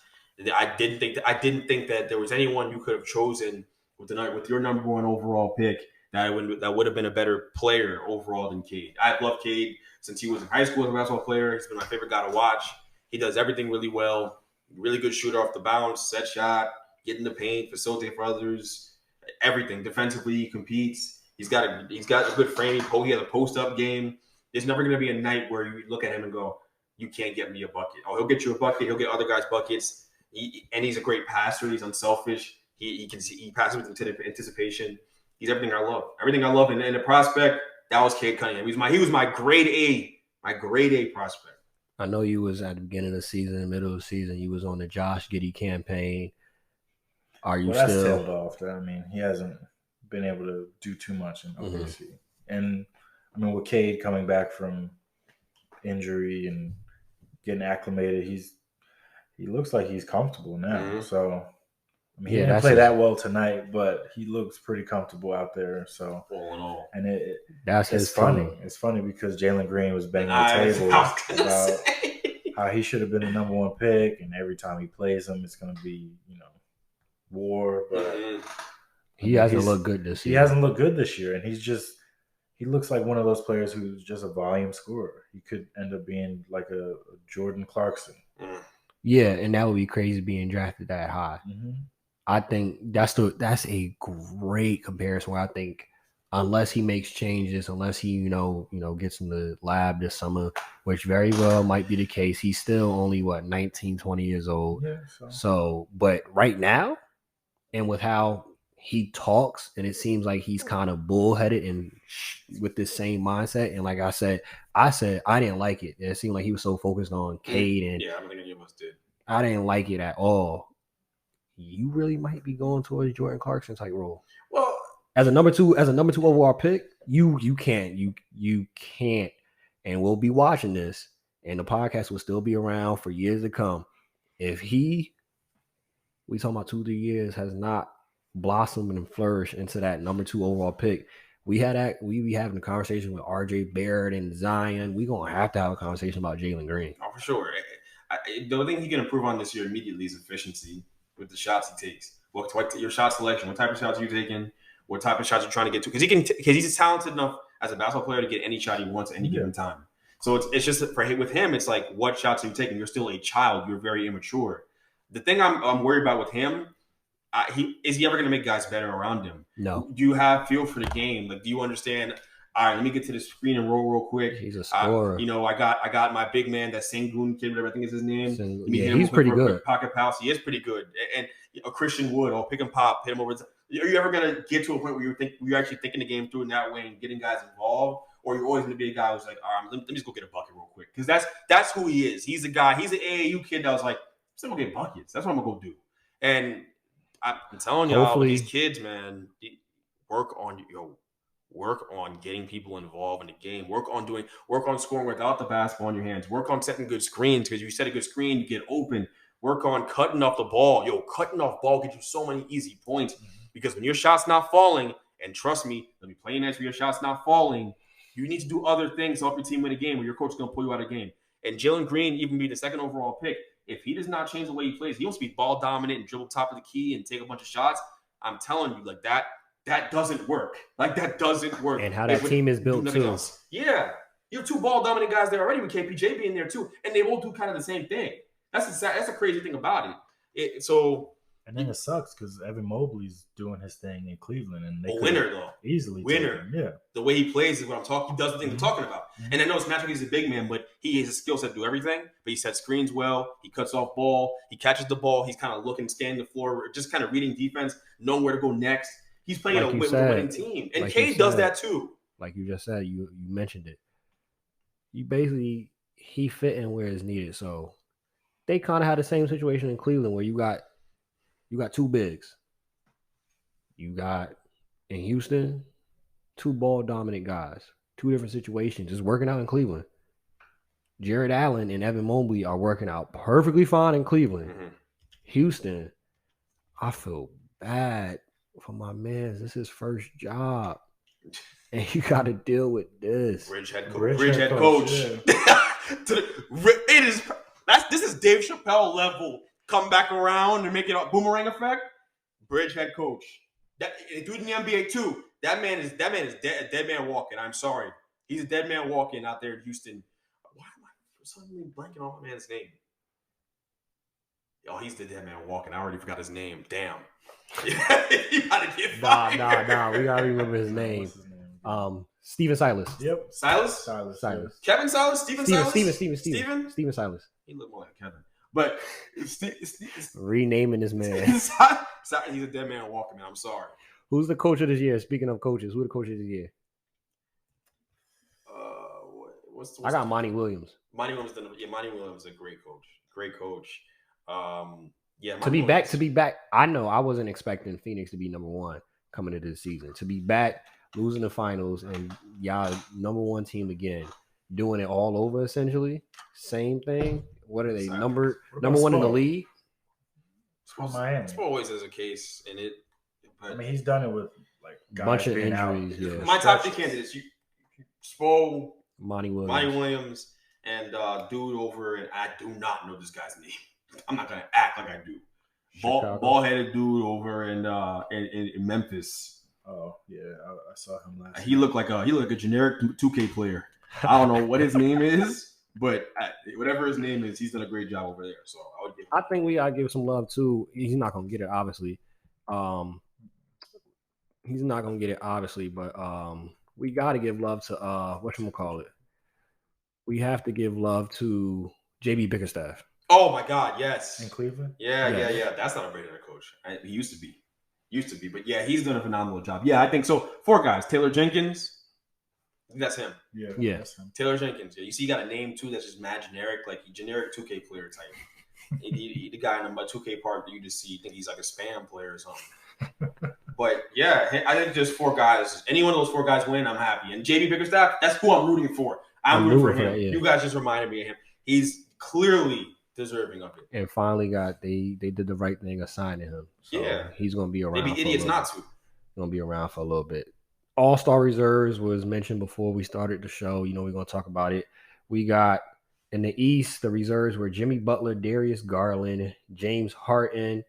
I didn't think that there was anyone you could have chosen with your number one overall pick that would have been a better player overall than Cade. I've loved Cade since he was in high school as a basketball player. He's been my favorite guy to watch. He does everything really well. Really good shooter off the bounce, set shot, get in the paint, facilitate for others. Everything defensively, he competes. He's got a good frame. He has a post up game. There's never going to be a night where you look at him and go, you can't get me a bucket. Oh, he'll get you a bucket. He'll get other guys buckets. And he's a great passer. He's unselfish. He passes with anticipation. He's everything I love. Everything I love. And the prospect, that was Cade Cunningham. He was my grade A prospect. I know you was at the beginning of the season, middle of the season. You was on the Josh Giddey campaign. Are you that's still? tailed off. I mean, he hasn't been able to do too much in OKC. And I mean, with Cade coming back from injury and getting acclimated, he looks like he's comfortable now. So I mean, he didn't play that well tonight, but he looks pretty comfortable out there. So all in all, and it's funny. It's funny because Jalen Green was banging the table about how he should have been the number one pick, and every time he plays him, it's going to be war. But he hasn't looked good this year. He hasn't looked good this year, and he looks like one of those players who's just a volume scorer. He could end up being like a Jordan Clarkson. Yeah, and that would be crazy being drafted that high. I think that's a great comparison. Where I think unless he makes changes, unless he gets in the lab this summer, which very well might be the case, he's still only 19, 20 years old. Yeah, so but right now, and with how he talks, and it seems like he's kind of bullheaded and with this same mindset. And like I said I didn't like it. It seemed like he was so focused on Cade, and I don't think any of us did. I didn't like it at all. You really might be going towards Jordan Clarkson type role. Well, as a number two overall pick, you can't, and we'll be watching this, and the podcast will still be around for years to come. If we talking about 2-3 years, has not blossomed and flourished into that number 2 overall pick, we be having a conversation with RJ Barrett and Zion. We gonna have to have a conversation about Jalen Green. Oh, for sure. The only thing he can improve on this year immediately is efficiency with the shots he takes. What your shot selection? What type of shots are you taking? What type of shots you're trying to get to? Because he's talented enough as a basketball player to get any shot he wants at any given time. So it's just with him, it's like, what shots are you taking? You're still a child. You're very immature. The thing I'm worried about with him, is he ever going to make guys better around him? No. Do you have feel for the game? Like, do you understand? All right, let me get to the screen and roll real quick. He's a scorer. I got my big man, that Sengun kid, whatever I think is his name. He's pretty good. Pocket pass. He is pretty good. And a Christian Wood, or pick and pop, hit him over. Are you ever going to get to a point where you're actually thinking the game through in that way and getting guys involved? Or you're always going to be a guy who's like, all right, let me just go get a bucket real quick. Because that's who he is. He's a guy. He's an AAU kid that was like, I'm still going to get buckets. That's what I'm going to go do. And I'm telling y'all, these kids, man, work on getting people involved in the game. Work on scoring without the basketball in your hands. Work on setting good screens, because you set a good screen, you get open. Work on cutting off the ball. Cutting off ball gets you so many easy points, because when your shot's not falling, and trust me, let me play next when your shot's not falling, you need to do other things to help your team win a game, or your coach is going to pull you out of the game. And Jalen Green, even be the second overall pick, if he does not change the way he plays, he wants to be ball dominant and dribble top of the key and take a bunch of shots. I'm telling you, like that doesn't work. Like, that doesn't work. And how that team is built too. Else. Yeah. You have 2 ball dominant guys there already, with KPJ being there too. And they both do kind of the same thing. That's a crazy thing about it. And then it sucks because Evan Mobley's doing his thing in Cleveland, and they winner though, easily winner. Yeah, the way he plays is what I'm talking. He does the thing I'm talking about. And I know it's naturally he's a big man, but he has a skill set to do everything. But he sets screens well. He cuts off ball. He catches the ball. He's kind of looking, scanning the floor, just kind of reading defense, knowing where to go next. He's playing with a winning team, and Cade does that too. Like you just said, you mentioned it. He fit in where it's needed. So they kind of had the same situation in Cleveland, where you got 2 bigs. You got in Houston 2 ball dominant guys, 2 different situations, just working out in Cleveland. Jared Allen and Evan Mobley are working out perfectly fine in Cleveland. Houston, I feel bad for my man. This is his first job. and you got to deal with this. Bridge head coach. Bridge head coach, This is Dave Chappelle level. Come back around and make it a boomerang effect. Bridge head coach. That dude in the NBA too. That man is dead, a dead man walking. I'm sorry. He's a dead man walking out there in Houston. Why am I suddenly blanking on my man's name? Oh, he's the dead man walking. I already forgot his name. Damn. You gotta get fired. Nah. We gotta remember his name. What's his name? Steven Silas. Yep. Silas? Silas. Kevin Silas? Steven Silas? Steven Silas. He looked more like Kevin. But Renaming this man. he's a dead man walking, man. I'm sorry. Who's the coach of this year? Speaking of coaches, who the coach of this year? What's I got Monty Williams. Monty Williams is a great coach. Great coach. To be back. I know I wasn't expecting Phoenix to be number one coming into the season. To be back, losing the finals, and y'all number one team again, doing it all over essentially. Same thing. What are they? Number one in the league? Miami. Spo always is a case in it. But I mean, he's done it with like bunch of being injuries. out. Yeah. My top three candidates: Spo, Monty Williams, and dude over, and I do not know this guy's name. I'm not gonna act like I do. Ball-headed dude over in Memphis. Oh yeah, I saw him last. He looked like a generic 2K player. I don't know what his name is, but whatever his name is, he's done a great job over there. So I think we gotta give some love too. He's not gonna get it, obviously. He's not gonna get it, obviously, but we gotta give love to whatchamacallit. We have to give love to JB Bickerstaff. Oh my God, yes. In Cleveland? Yeah. That's not a great coach. He used to be, but yeah, he's done a phenomenal job. Yeah, I think so. 4 guys: Taylor Jenkins. I think that's him. Yeah. That's him. Taylor Jenkins. Yeah, you see, he got a name too that's just mad generic, like a generic 2K player type. he the guy in the 2K part that you just see, you think he's like a spam player or something. But yeah, I think just 4 guys. Any one of those 4 guys win, I'm happy. And JB Bickerstaff, that's who I'm rooting for. I'm rooting for him. That, yeah. You guys just reminded me of him. He's clearly deserving of it. And finally they did the right thing of signing him. So yeah. He's gonna be around. They'd be idiots not to. Gonna be around for a little bit. All-Star reserves was mentioned before we started the show. You know, we're gonna talk about it. We got in the East, the reserves were Jimmy Butler, Darius Garland, James Harden,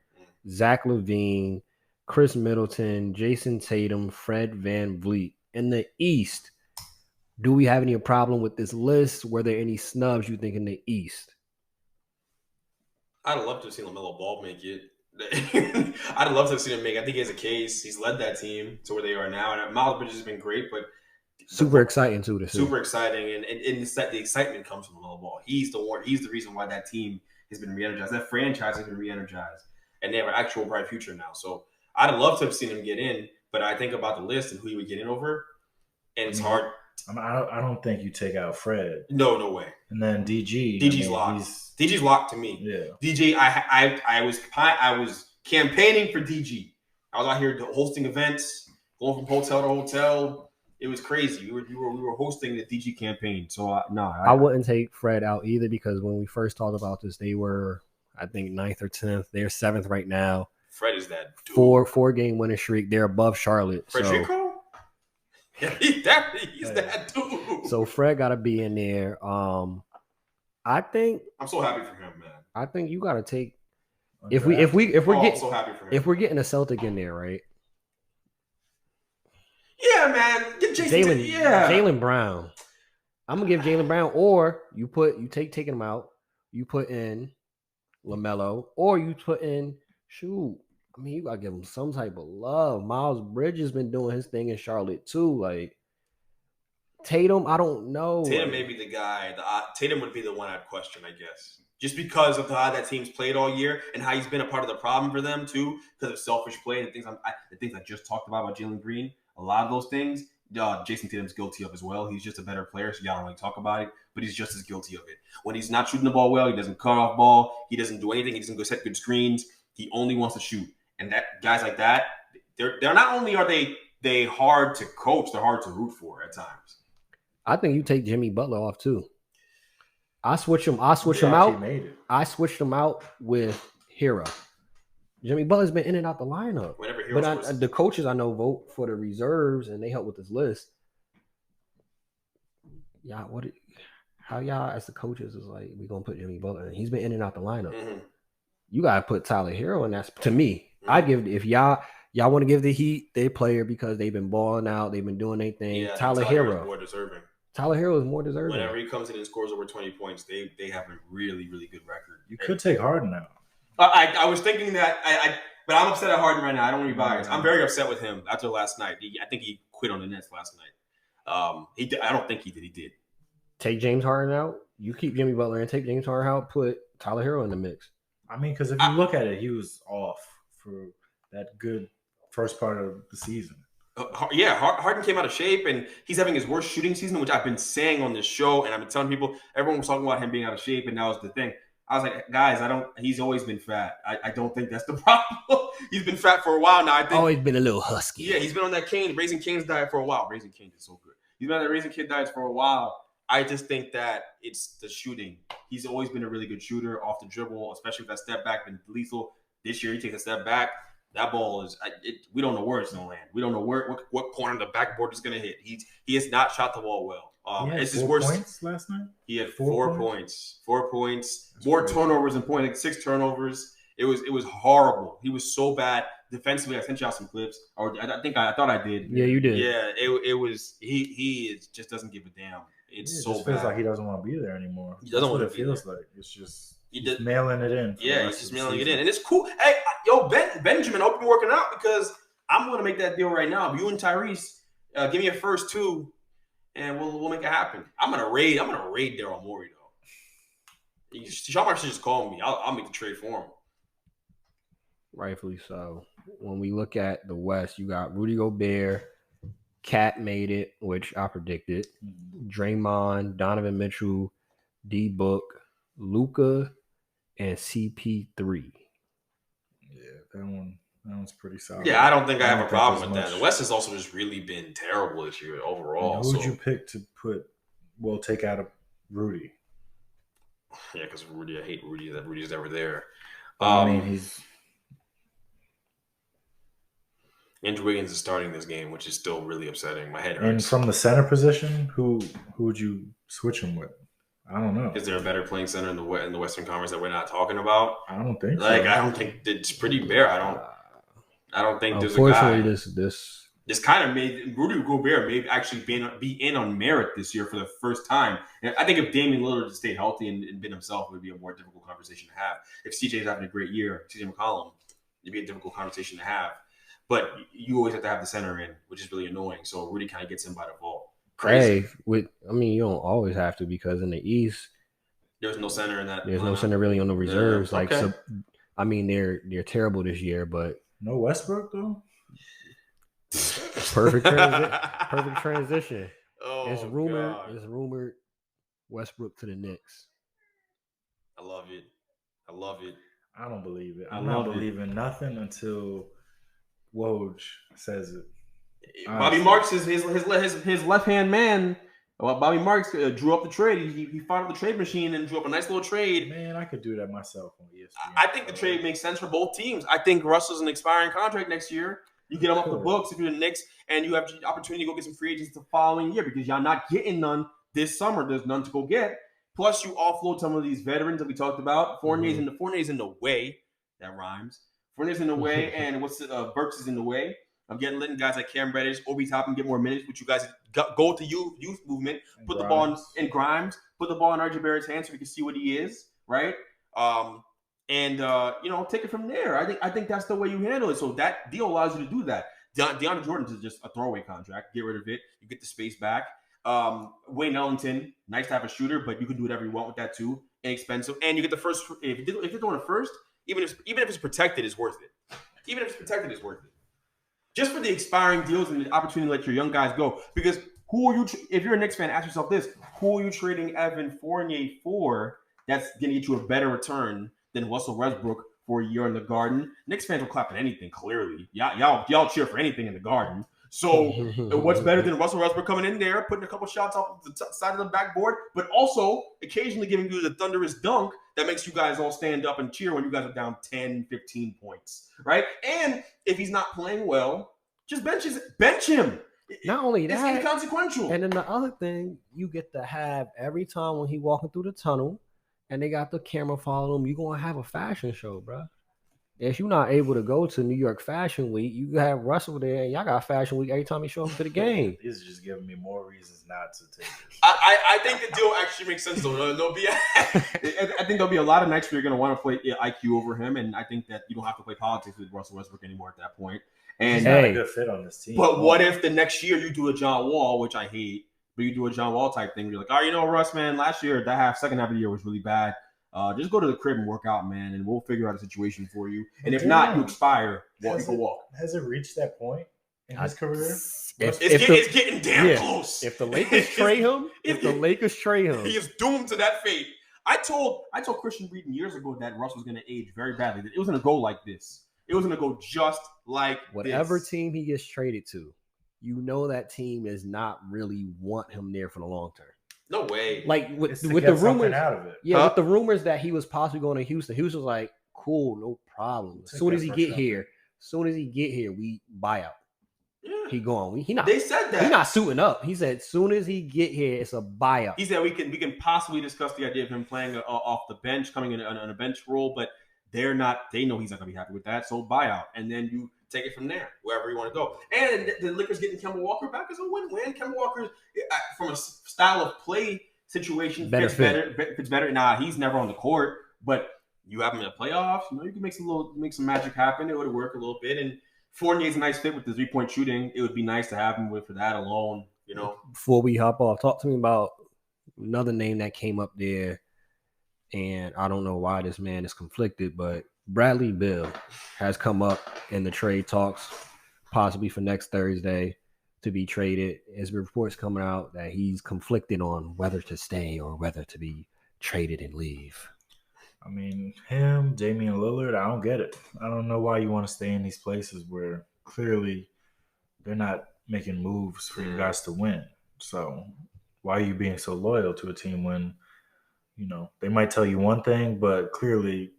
Zach LaVine, Chris Middleton, Jason Tatum, Fred VanVleet. In the East, do we have any problem with this list? Were there any snubs you think in the East? I'd love to have seen LaMelo Ball make it. I'd love to have seen him make it. I think he has a case. He's led that team to where they are now. And Miles Bridges has been great, but super exciting too. Super exciting, and the excitement comes from LaMelo Ball. He's the reason why that team has been re-energized. That franchise has been re-energized, and they have an actual bright future now. So I'd love to have seen him get in, but I think about the list and who he would get in over, and it's hard. I don't think you take out Fred. No way. And then DG. DG's locked. DG's locked to me. Yeah. DG. I was campaigning for DG. I was out here hosting events, going from hotel to hotel. It was crazy. We were hosting the DG campaign. So I wouldn't take Fred out either, because when we first talked about this, they were, I think, 9th or 10th. They're 7th right now. Fred is that dude. 4-game winning streak. They're above Charlotte. Frederico? Yeah, he's that dude. So Fred got to be in there. I think I'm so happy for him, man. I think you got to take I'm so happy for him. If we're getting a Celtic in there, right? Yeah, man. Get Jaylen Brown. I'm gonna give Jaylen Brown, or you taking him out. You put in LaMelo, or you put in I mean, you gotta give him some type of love. Miles Bridges been doing his thing in Charlotte too. Like Tatum, I don't know. Tatum may be the guy. Tatum would be the one I'd question, I guess, just because of how that team's played all year and how he's been a part of the problem for them too, because of selfish play and the things I just talked about Jalen Green. A lot of those things, Jason Tatum's guilty of as well. He's just a better player, so y'all don't really talk about it, but he's just as guilty of it. When he's not shooting the ball well, he doesn't cut off ball. He doesn't do anything. He doesn't go set good screens. He only wants to shoot. And that guys like that, they're not only are they hard to coach, they're hard to root for at times. I think you take Jimmy Butler off too. I switch him out. I switched him out with Hero. Jimmy Butler's been in and out the lineup. Whenever the coaches I know vote for the reserves and they help with this list. How y'all as the coaches is like, we gonna put Jimmy Butler in? He's been in and out the lineup. Mm-hmm. You gotta put Tyler Hero in. That's to me. I give if y'all want to give the Heat their player because they've been balling out, they've been doing their thing. Yeah, Tyler Hero is more deserving. Tyler Hero is more deserving. Whenever he comes in and scores over 20 points, they have a really, really good record. You could take Harden out. I was thinking that but I'm upset at Harden right now. I don't want to be biased. I'm very upset with him after last night. I think he quit on the Nets last night. I don't think he did. He did. Take James Harden out. You keep Jimmy Butler and take James Harden out. Put Tyler Hero in the mix. I mean, because if you look at it, he was off for that good first part of the season. Harden came out of shape, and he's having his worst shooting season, which I've been saying on this show, and I've been telling people. Everyone was talking about him being out of shape, and that was the thing. I was like, guys, he's always been fat. I don't think that's the problem. He's been fat for a while now. I think always been a little husky. Yeah, he's been on that Raising Cane's diet for a while. Raising Cane's is so good. He's been on that Raising Kid diet for a while. I just think that it's the shooting. He's always been a really good shooter off the dribble, especially with that step back, been lethal. This year, he takes a step back. That ball is we don't know where it's going to land. We don't know what corner the backboard is going to hit. He has not shot the ball well. It's his worst points last night. He had 4 points. 4 points. That's more crazy. Turnovers than points. Like 6 turnovers. It was horrible. He was so bad defensively. I sent you out some clips, or I thought I did. Yeah, you did. Yeah, it was. He just doesn't give a damn. It's so just bad. Feels like he doesn't want to be there anymore. He doesn't want to. It feels like it's just he's mailing it in. Yeah, he's just mailing it in, and it's cool. Hey, Benjamin, I hope you're working out because I'm going to make that deal right now. You and Tyrese, give me a first 2. And we'll make it happen. I'm gonna raid Daryl Morey though. Sean Marks should just call me. I'll make the trade for him. Rightfully so. When we look at the West, you got Rudy Gobert, Cat made it, which I predicted. Draymond, Donovan Mitchell, D Book, Luka, and CP3. Yeah, that one's pretty solid. Yeah, I don't think I have a problem with that. The West has also just really been terrible this year overall. Who would you pick to take out of Rudy? Yeah, because Rudy, I hate Rudy. That Rudy's never there. I mean, he's Andrew Wiggins is starting this game, which is still really upsetting. My head hurts. And from the center position, who would you switch him with? I don't know. Is there a better playing center in the Western Conference that we're not talking about? I don't think so. I don't think it's pretty bare. I don't think there's a guy. Unfortunately, this kind of made Rudy Gobert may actually be in on merit this year for the first time. And I think if Damian Lillard had stayed healthy and been himself, it would be a more difficult conversation to have. If CJ is having a great year, CJ McCollum, it'd be a difficult conversation to have. But you always have to have the center in, which is really annoying. So Rudy kind of gets in by default. Crazy. Hey, you don't always have to because in the East, there's no center in that. There's no center really on the reserves. Yeah, okay. They're terrible this year, but no Westbrook though. Perfect transition. Oh, it's rumored Westbrook to the Knicks. I love it. I don't believe it. I'm not believing nothing until Woj says it. Bobby Marks is his left hand man. Well, Bobby Marks drew up the trade. He followed the trade machine and drew up a nice little trade. Man, I could do that myself on ESPN. I think the trade makes sense for both teams. I think Russell's an expiring contract next year. You get him off the books if you're the Knicks, and you have the opportunity to go get some free agents the following year because y'all not getting none this summer. There's none to go get. Plus, you offload some of these veterans that we talked about. Fournier's in the way. That rhymes. Fournier's in the way, and Burks is in the way. I'm letting guys like Cam Reddish, Obi Toppin get more minutes, which you guys go to youth movement, put the ball in Grimes, put the ball in RJ Barrett's hands so we can see what he is, right? Take it from there. I think that's the way you handle it. So that deal allows you to do that. DeAndre Jordan is just a throwaway contract. Get rid of it. You get the space back. Wayne Ellington, nice to have a shooter, but you can do whatever you want with that too. Inexpensive, and you get the first. If you're throwing a first, even if it's protected, it's worth it. Even if it's protected, it's worth it. Just for the expiring deals and the opportunity to let your young guys go. Because who are you? If you're a Knicks fan, ask yourself this: who are you trading Evan Fournier for? That's going to get you a better return than Russell Westbrook for a year in the Garden. Knicks fans will clap at anything. Clearly, y'all cheer for anything in the Garden. So what's better than Russell Westbrook coming in there, putting a couple shots off the side of the backboard, but also occasionally giving you the thunderous dunk that makes you guys all stand up and cheer when you guys are down 10, 15 points, right? And if he's not playing well, just bench him. Not only It's that, inconsequential. and then the other thing, you get to have every time when he walking through the tunnel, and they got the camera following him, you gonna have a fashion show, bro. If you're not able to go to New York Fashion Week, you have Russell there, and y'all got Fashion Week every time he show up to the game. This is just giving me more reasons not to take this. I think the deal actually makes sense though. I think there'll be a lot of nights where you're going to want to play IQ over him, and I think that you don't have to play politics with Russell Westbrook anymore at that point. And He's not a good fit on this team. But what if the next year you do a John Wall, which I hate, but you do a John Wall type thing? You're like, oh, Russ, man, last year second half of the year was really bad. Just go to the crib and work out, man, and we'll figure out a situation for you. And if not, you expire. You can walk. Has it reached that point in his career? It's getting damn close. If the Lakers trade him, he is doomed to that fate. I told Christian Reed years ago that Russ was going to age very badly. That it was going to go like this. It was going to go just like whatever this. team he gets traded to. You know that team is not really want him there for the long term. No way. Like with the rumors out of it. Yeah, with the rumors that he was possibly going to Houston. Houston was like, cool, no problem. As soon as he get here, we buy out. Yeah. He going. They said that. He's not suiting up. He said, as soon as he get here, it's a buyout. He said we can possibly discuss the idea of him playing off the bench, coming in on a bench role, but they're not. They know he's not going to be happy with that. So buyout, and then you take it from there, wherever you want to go. And the Lakers getting Kemba Walker back is a win-win. Kemba Walker, from a style of play situation, fits better. Nah, he's never on the court, but you have him in the playoffs. You can make some magic happen. It would work a little bit. And Fournier's a nice fit with the 3-point shooting. It would be nice to have him for that alone. Before we hop off, talk to me about another name that came up there, and I don't know why this man is conflicted, but Bradley Beal has come up in the trade talks, possibly for next Thursday to be traded. There's reports coming out that he's conflicted on whether to stay or whether to be traded and leave. I mean, him, Damian Lillard, I don't get it. I don't know why you want to stay in these places where clearly they're not making moves for you guys to win. So why are you being so loyal to a team when, they might tell you one thing, but clearly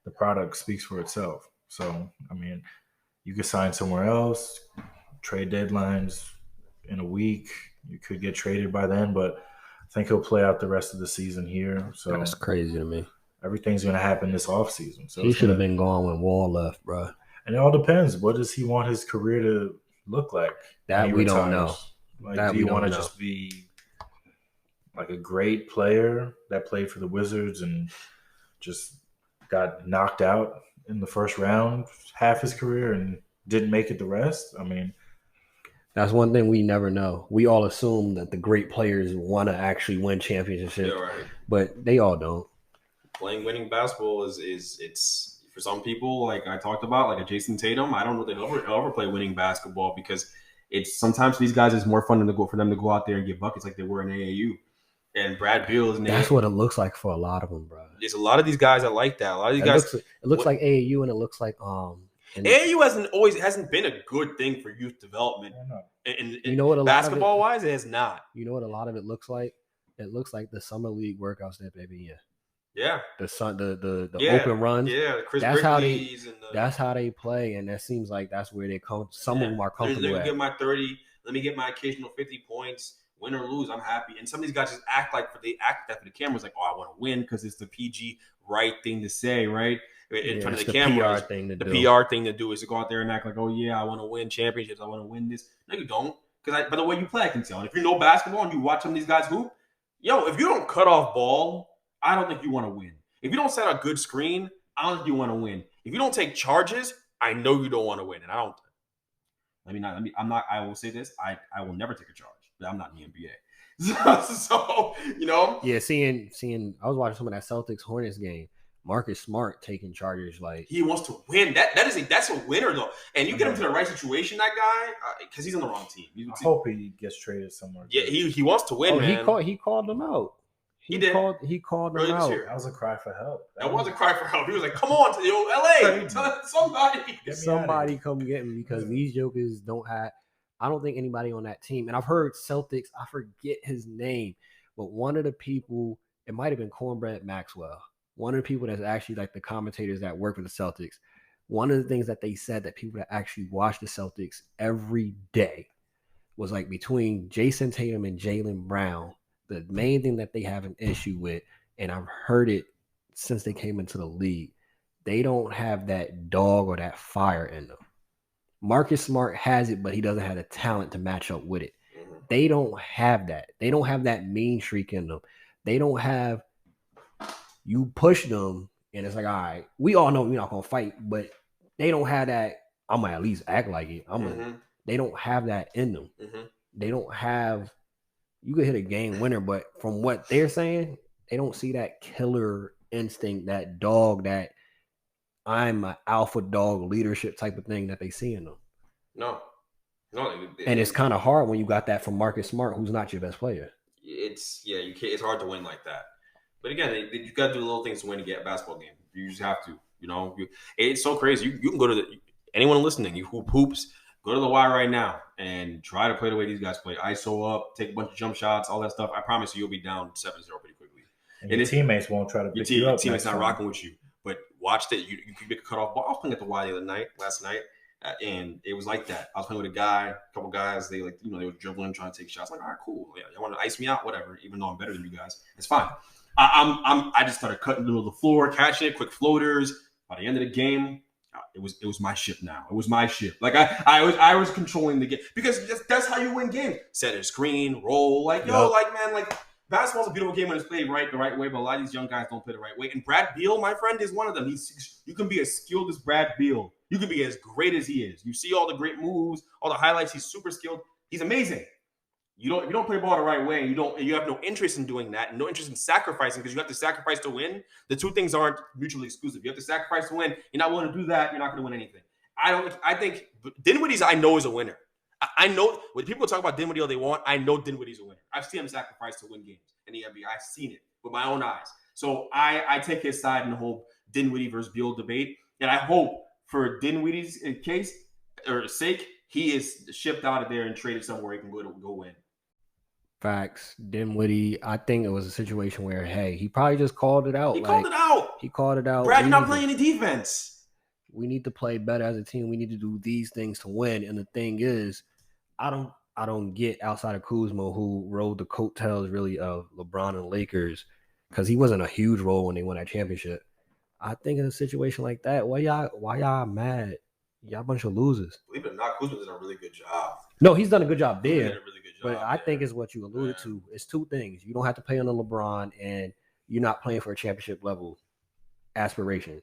the product speaks for itself. So, I mean, you could sign somewhere else, trade deadlines in a week. You could get traded by then, but I think he'll play out the rest of the season here. So that's crazy to me. Everything's going to happen this offseason. So he should have been gone when Wall left, bro. And it all depends. What does he want his career to look like? That we don't know. Do you want to just be like a great player that played for the Wizards and just got knocked out in the first round half his career and didn't make it the rest? I mean, that's one thing we never know. We all assume that the great players want to actually win championships, but they all don't. Winning basketball is it's for some people, like I talked about, like a Jason Tatum. I don't know if they'll ever play winning basketball because it's sometimes for these guys it's more fun for them to go out there and get buckets like they were in AAU. And Brad Beal is that's what it looks like for a lot of them, bro. There's a lot of these guys that like that. A lot of these guys. It looks like AAU, and it looks like AAU hasn't been a good thing for youth development. And you know what? Basketball wise, it has not. You know what? A lot of it looks like. It looks like the summer league workouts that they've been in. Yeah. The open runs. Yeah, Chris that's Brickley's that's how they play, and that seems like that's where they come. Some of them are comfortable. Let me get my 30. Let me get my occasional 50 points. Win or lose, I'm happy. And some of these guys just act that for the cameras, like, oh, I want to win because it's the PG right thing to say, right? In front of the camera, PR thing to the do. PR thing to do is to go out there and act like, oh yeah, I want to win championships, I want to win this. No, you don't, because by the way you play, I can tell. And if you know basketball and you watch some of these guys hoop, if you don't cut off ball, I don't think you want to win. If you don't set a good screen, I don't think you want to win. If you don't take charges, I know you don't want to win, and I don't. I will say this: I will never take a charge. But I'm not in the NBA. so Yeah, seeing I was watching some of that Celtics Hornets game. Marcus Smart taking charges like he wants to win. That's a winner though. And you get him to the right situation, that guy, because he's on the wrong team. I hope he gets traded somewhere. Yeah, he wants to win, man. He called them out. He did. He called them out. That was a cry for help. That was a cry for help. He was like, "Come on, LA, somebody come get me because these jokers don't have." I don't think anybody on that team, and I've heard Celtics, I forget his name, but one of the people, it might have been Cornbread Maxwell, one of the people that's actually like the commentators that work with the Celtics. One of the things that they said that people that actually watch the Celtics every day was like between Jason Tatum and Jaylen Brown. The main thing that they have an issue with, and I've heard it since they came into the league, they don't have that dog or that fire in them. Marcus Smart has it, but he doesn't have the talent to match up with it. They don't have that. They don't have that mean streak in them. They don't have, you push them and it's like, all right, we all know we're not going to fight, but they don't have that, I'm going to at least act like it. They don't have that in them. They don't have, you could hit a game winner, but from what they're saying, they don't see that killer instinct, that dog, that I'm an alpha dog leadership type of thing that they see in them. No. And it's kind of hard when you got that from Marcus Smart, who's not your best player. It's hard to win like that. But again, you got to do little things to win to get a basketball game. You just have to, it's so crazy. You can go to anyone listening, you hoops, go to the Y right now and try to play the way these guys play. ISO up, take a bunch of jump shots, all that stuff. I promise you'll be down 7-0 pretty quickly. And your teammates won't try to pick you up. Your teammates not rocking with you. But watch that. You can make a cutoff ball. I was playing at the Y last night, and it was like that. I was playing with a couple guys. They they were dribbling, trying to take shots. I'm like, all right, cool. Yeah, you want to ice me out, whatever. Even though I'm better than you guys, it's fine. I just started cutting the middle of the floor, catching it, quick floaters. By the end of the game, it was my ship now. It was my ship. Like I was controlling the game because that's how you win games. Set a screen, roll. Basketball's a beautiful game when it's played the right way, but a lot of these young guys don't play the right way. And Brad Beal, my friend, is one of them. You can be as skilled as Brad Beal. You can be as great as he is. You see all the great moves, all the highlights. He's super skilled. He's amazing. If you don't play ball the right way, and you have no interest in doing that, and no interest in sacrificing because you have to sacrifice to win. The two things aren't mutually exclusive. You have to sacrifice to win. You're not willing to do that. You're not going to win anything. I think Dinwiddie's I know is a winner. I know when people talk about Dinwiddie all they want, I know Dinwiddie's a winner. I've seen him sacrifice to win games in the NBA. I've seen it with my own eyes. So I take his side in the whole Dinwiddie versus Beal debate. And I hope for Dinwiddie's case or sake, he is shipped out of there and traded somewhere he can go win. Facts. Dinwiddie, I think it was a situation where, hey, he probably just called it out. He called it out. Brad, you're not playing any defense. We need to play better as a team. We need to do these things to win. And the thing is, I don't get outside of Kuzma, who rode the coattails really of LeBron and Lakers, because he wasn't a huge role when they won that championship. I think in a situation like that, why y'all mad? Y'all a bunch of losers. Believe it or not, Kuzma did a really good job. No, he's done a good job there. He did a really good job. But I think it's what you alluded to. It's two things. You don't have to play on the LeBron, and you're not playing for a championship level aspiration.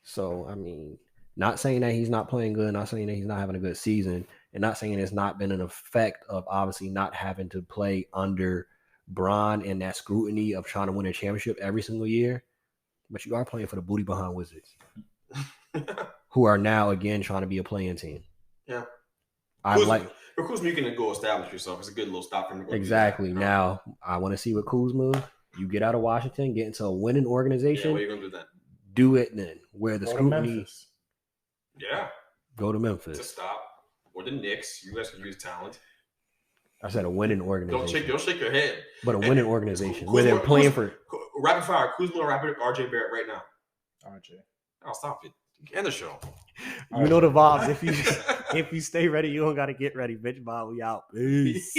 So, I mean, not saying that he's not playing good, not saying that he's not having a good season, and not saying it's not been an effect of obviously not having to play under Bron and that scrutiny of trying to win a championship every single year. But you are playing for the booty behind Wizards, who are now again trying to be a playing team. Yeah. For Kuzma, you can go establish yourself. It's a good little stop for him to go. Exactly. Now, I want to see what Kuzma, you get out of Washington, get into a winning organization. Yeah, what are you going to do then? Do it then. Where the scrutiny. Yeah. Go to Memphis. To stop. Or the Knicks. You guys can use talent. I said a winning organization. Don't shake your head. But a winning organization. Where they're playing for. Rapid fire. Kuzma or RJ Barrett right now? RJ. Oh, stop it. End the show. You know the vibes. If you stay ready, you don't got to get ready. Bitch, Bob, we out. Peace.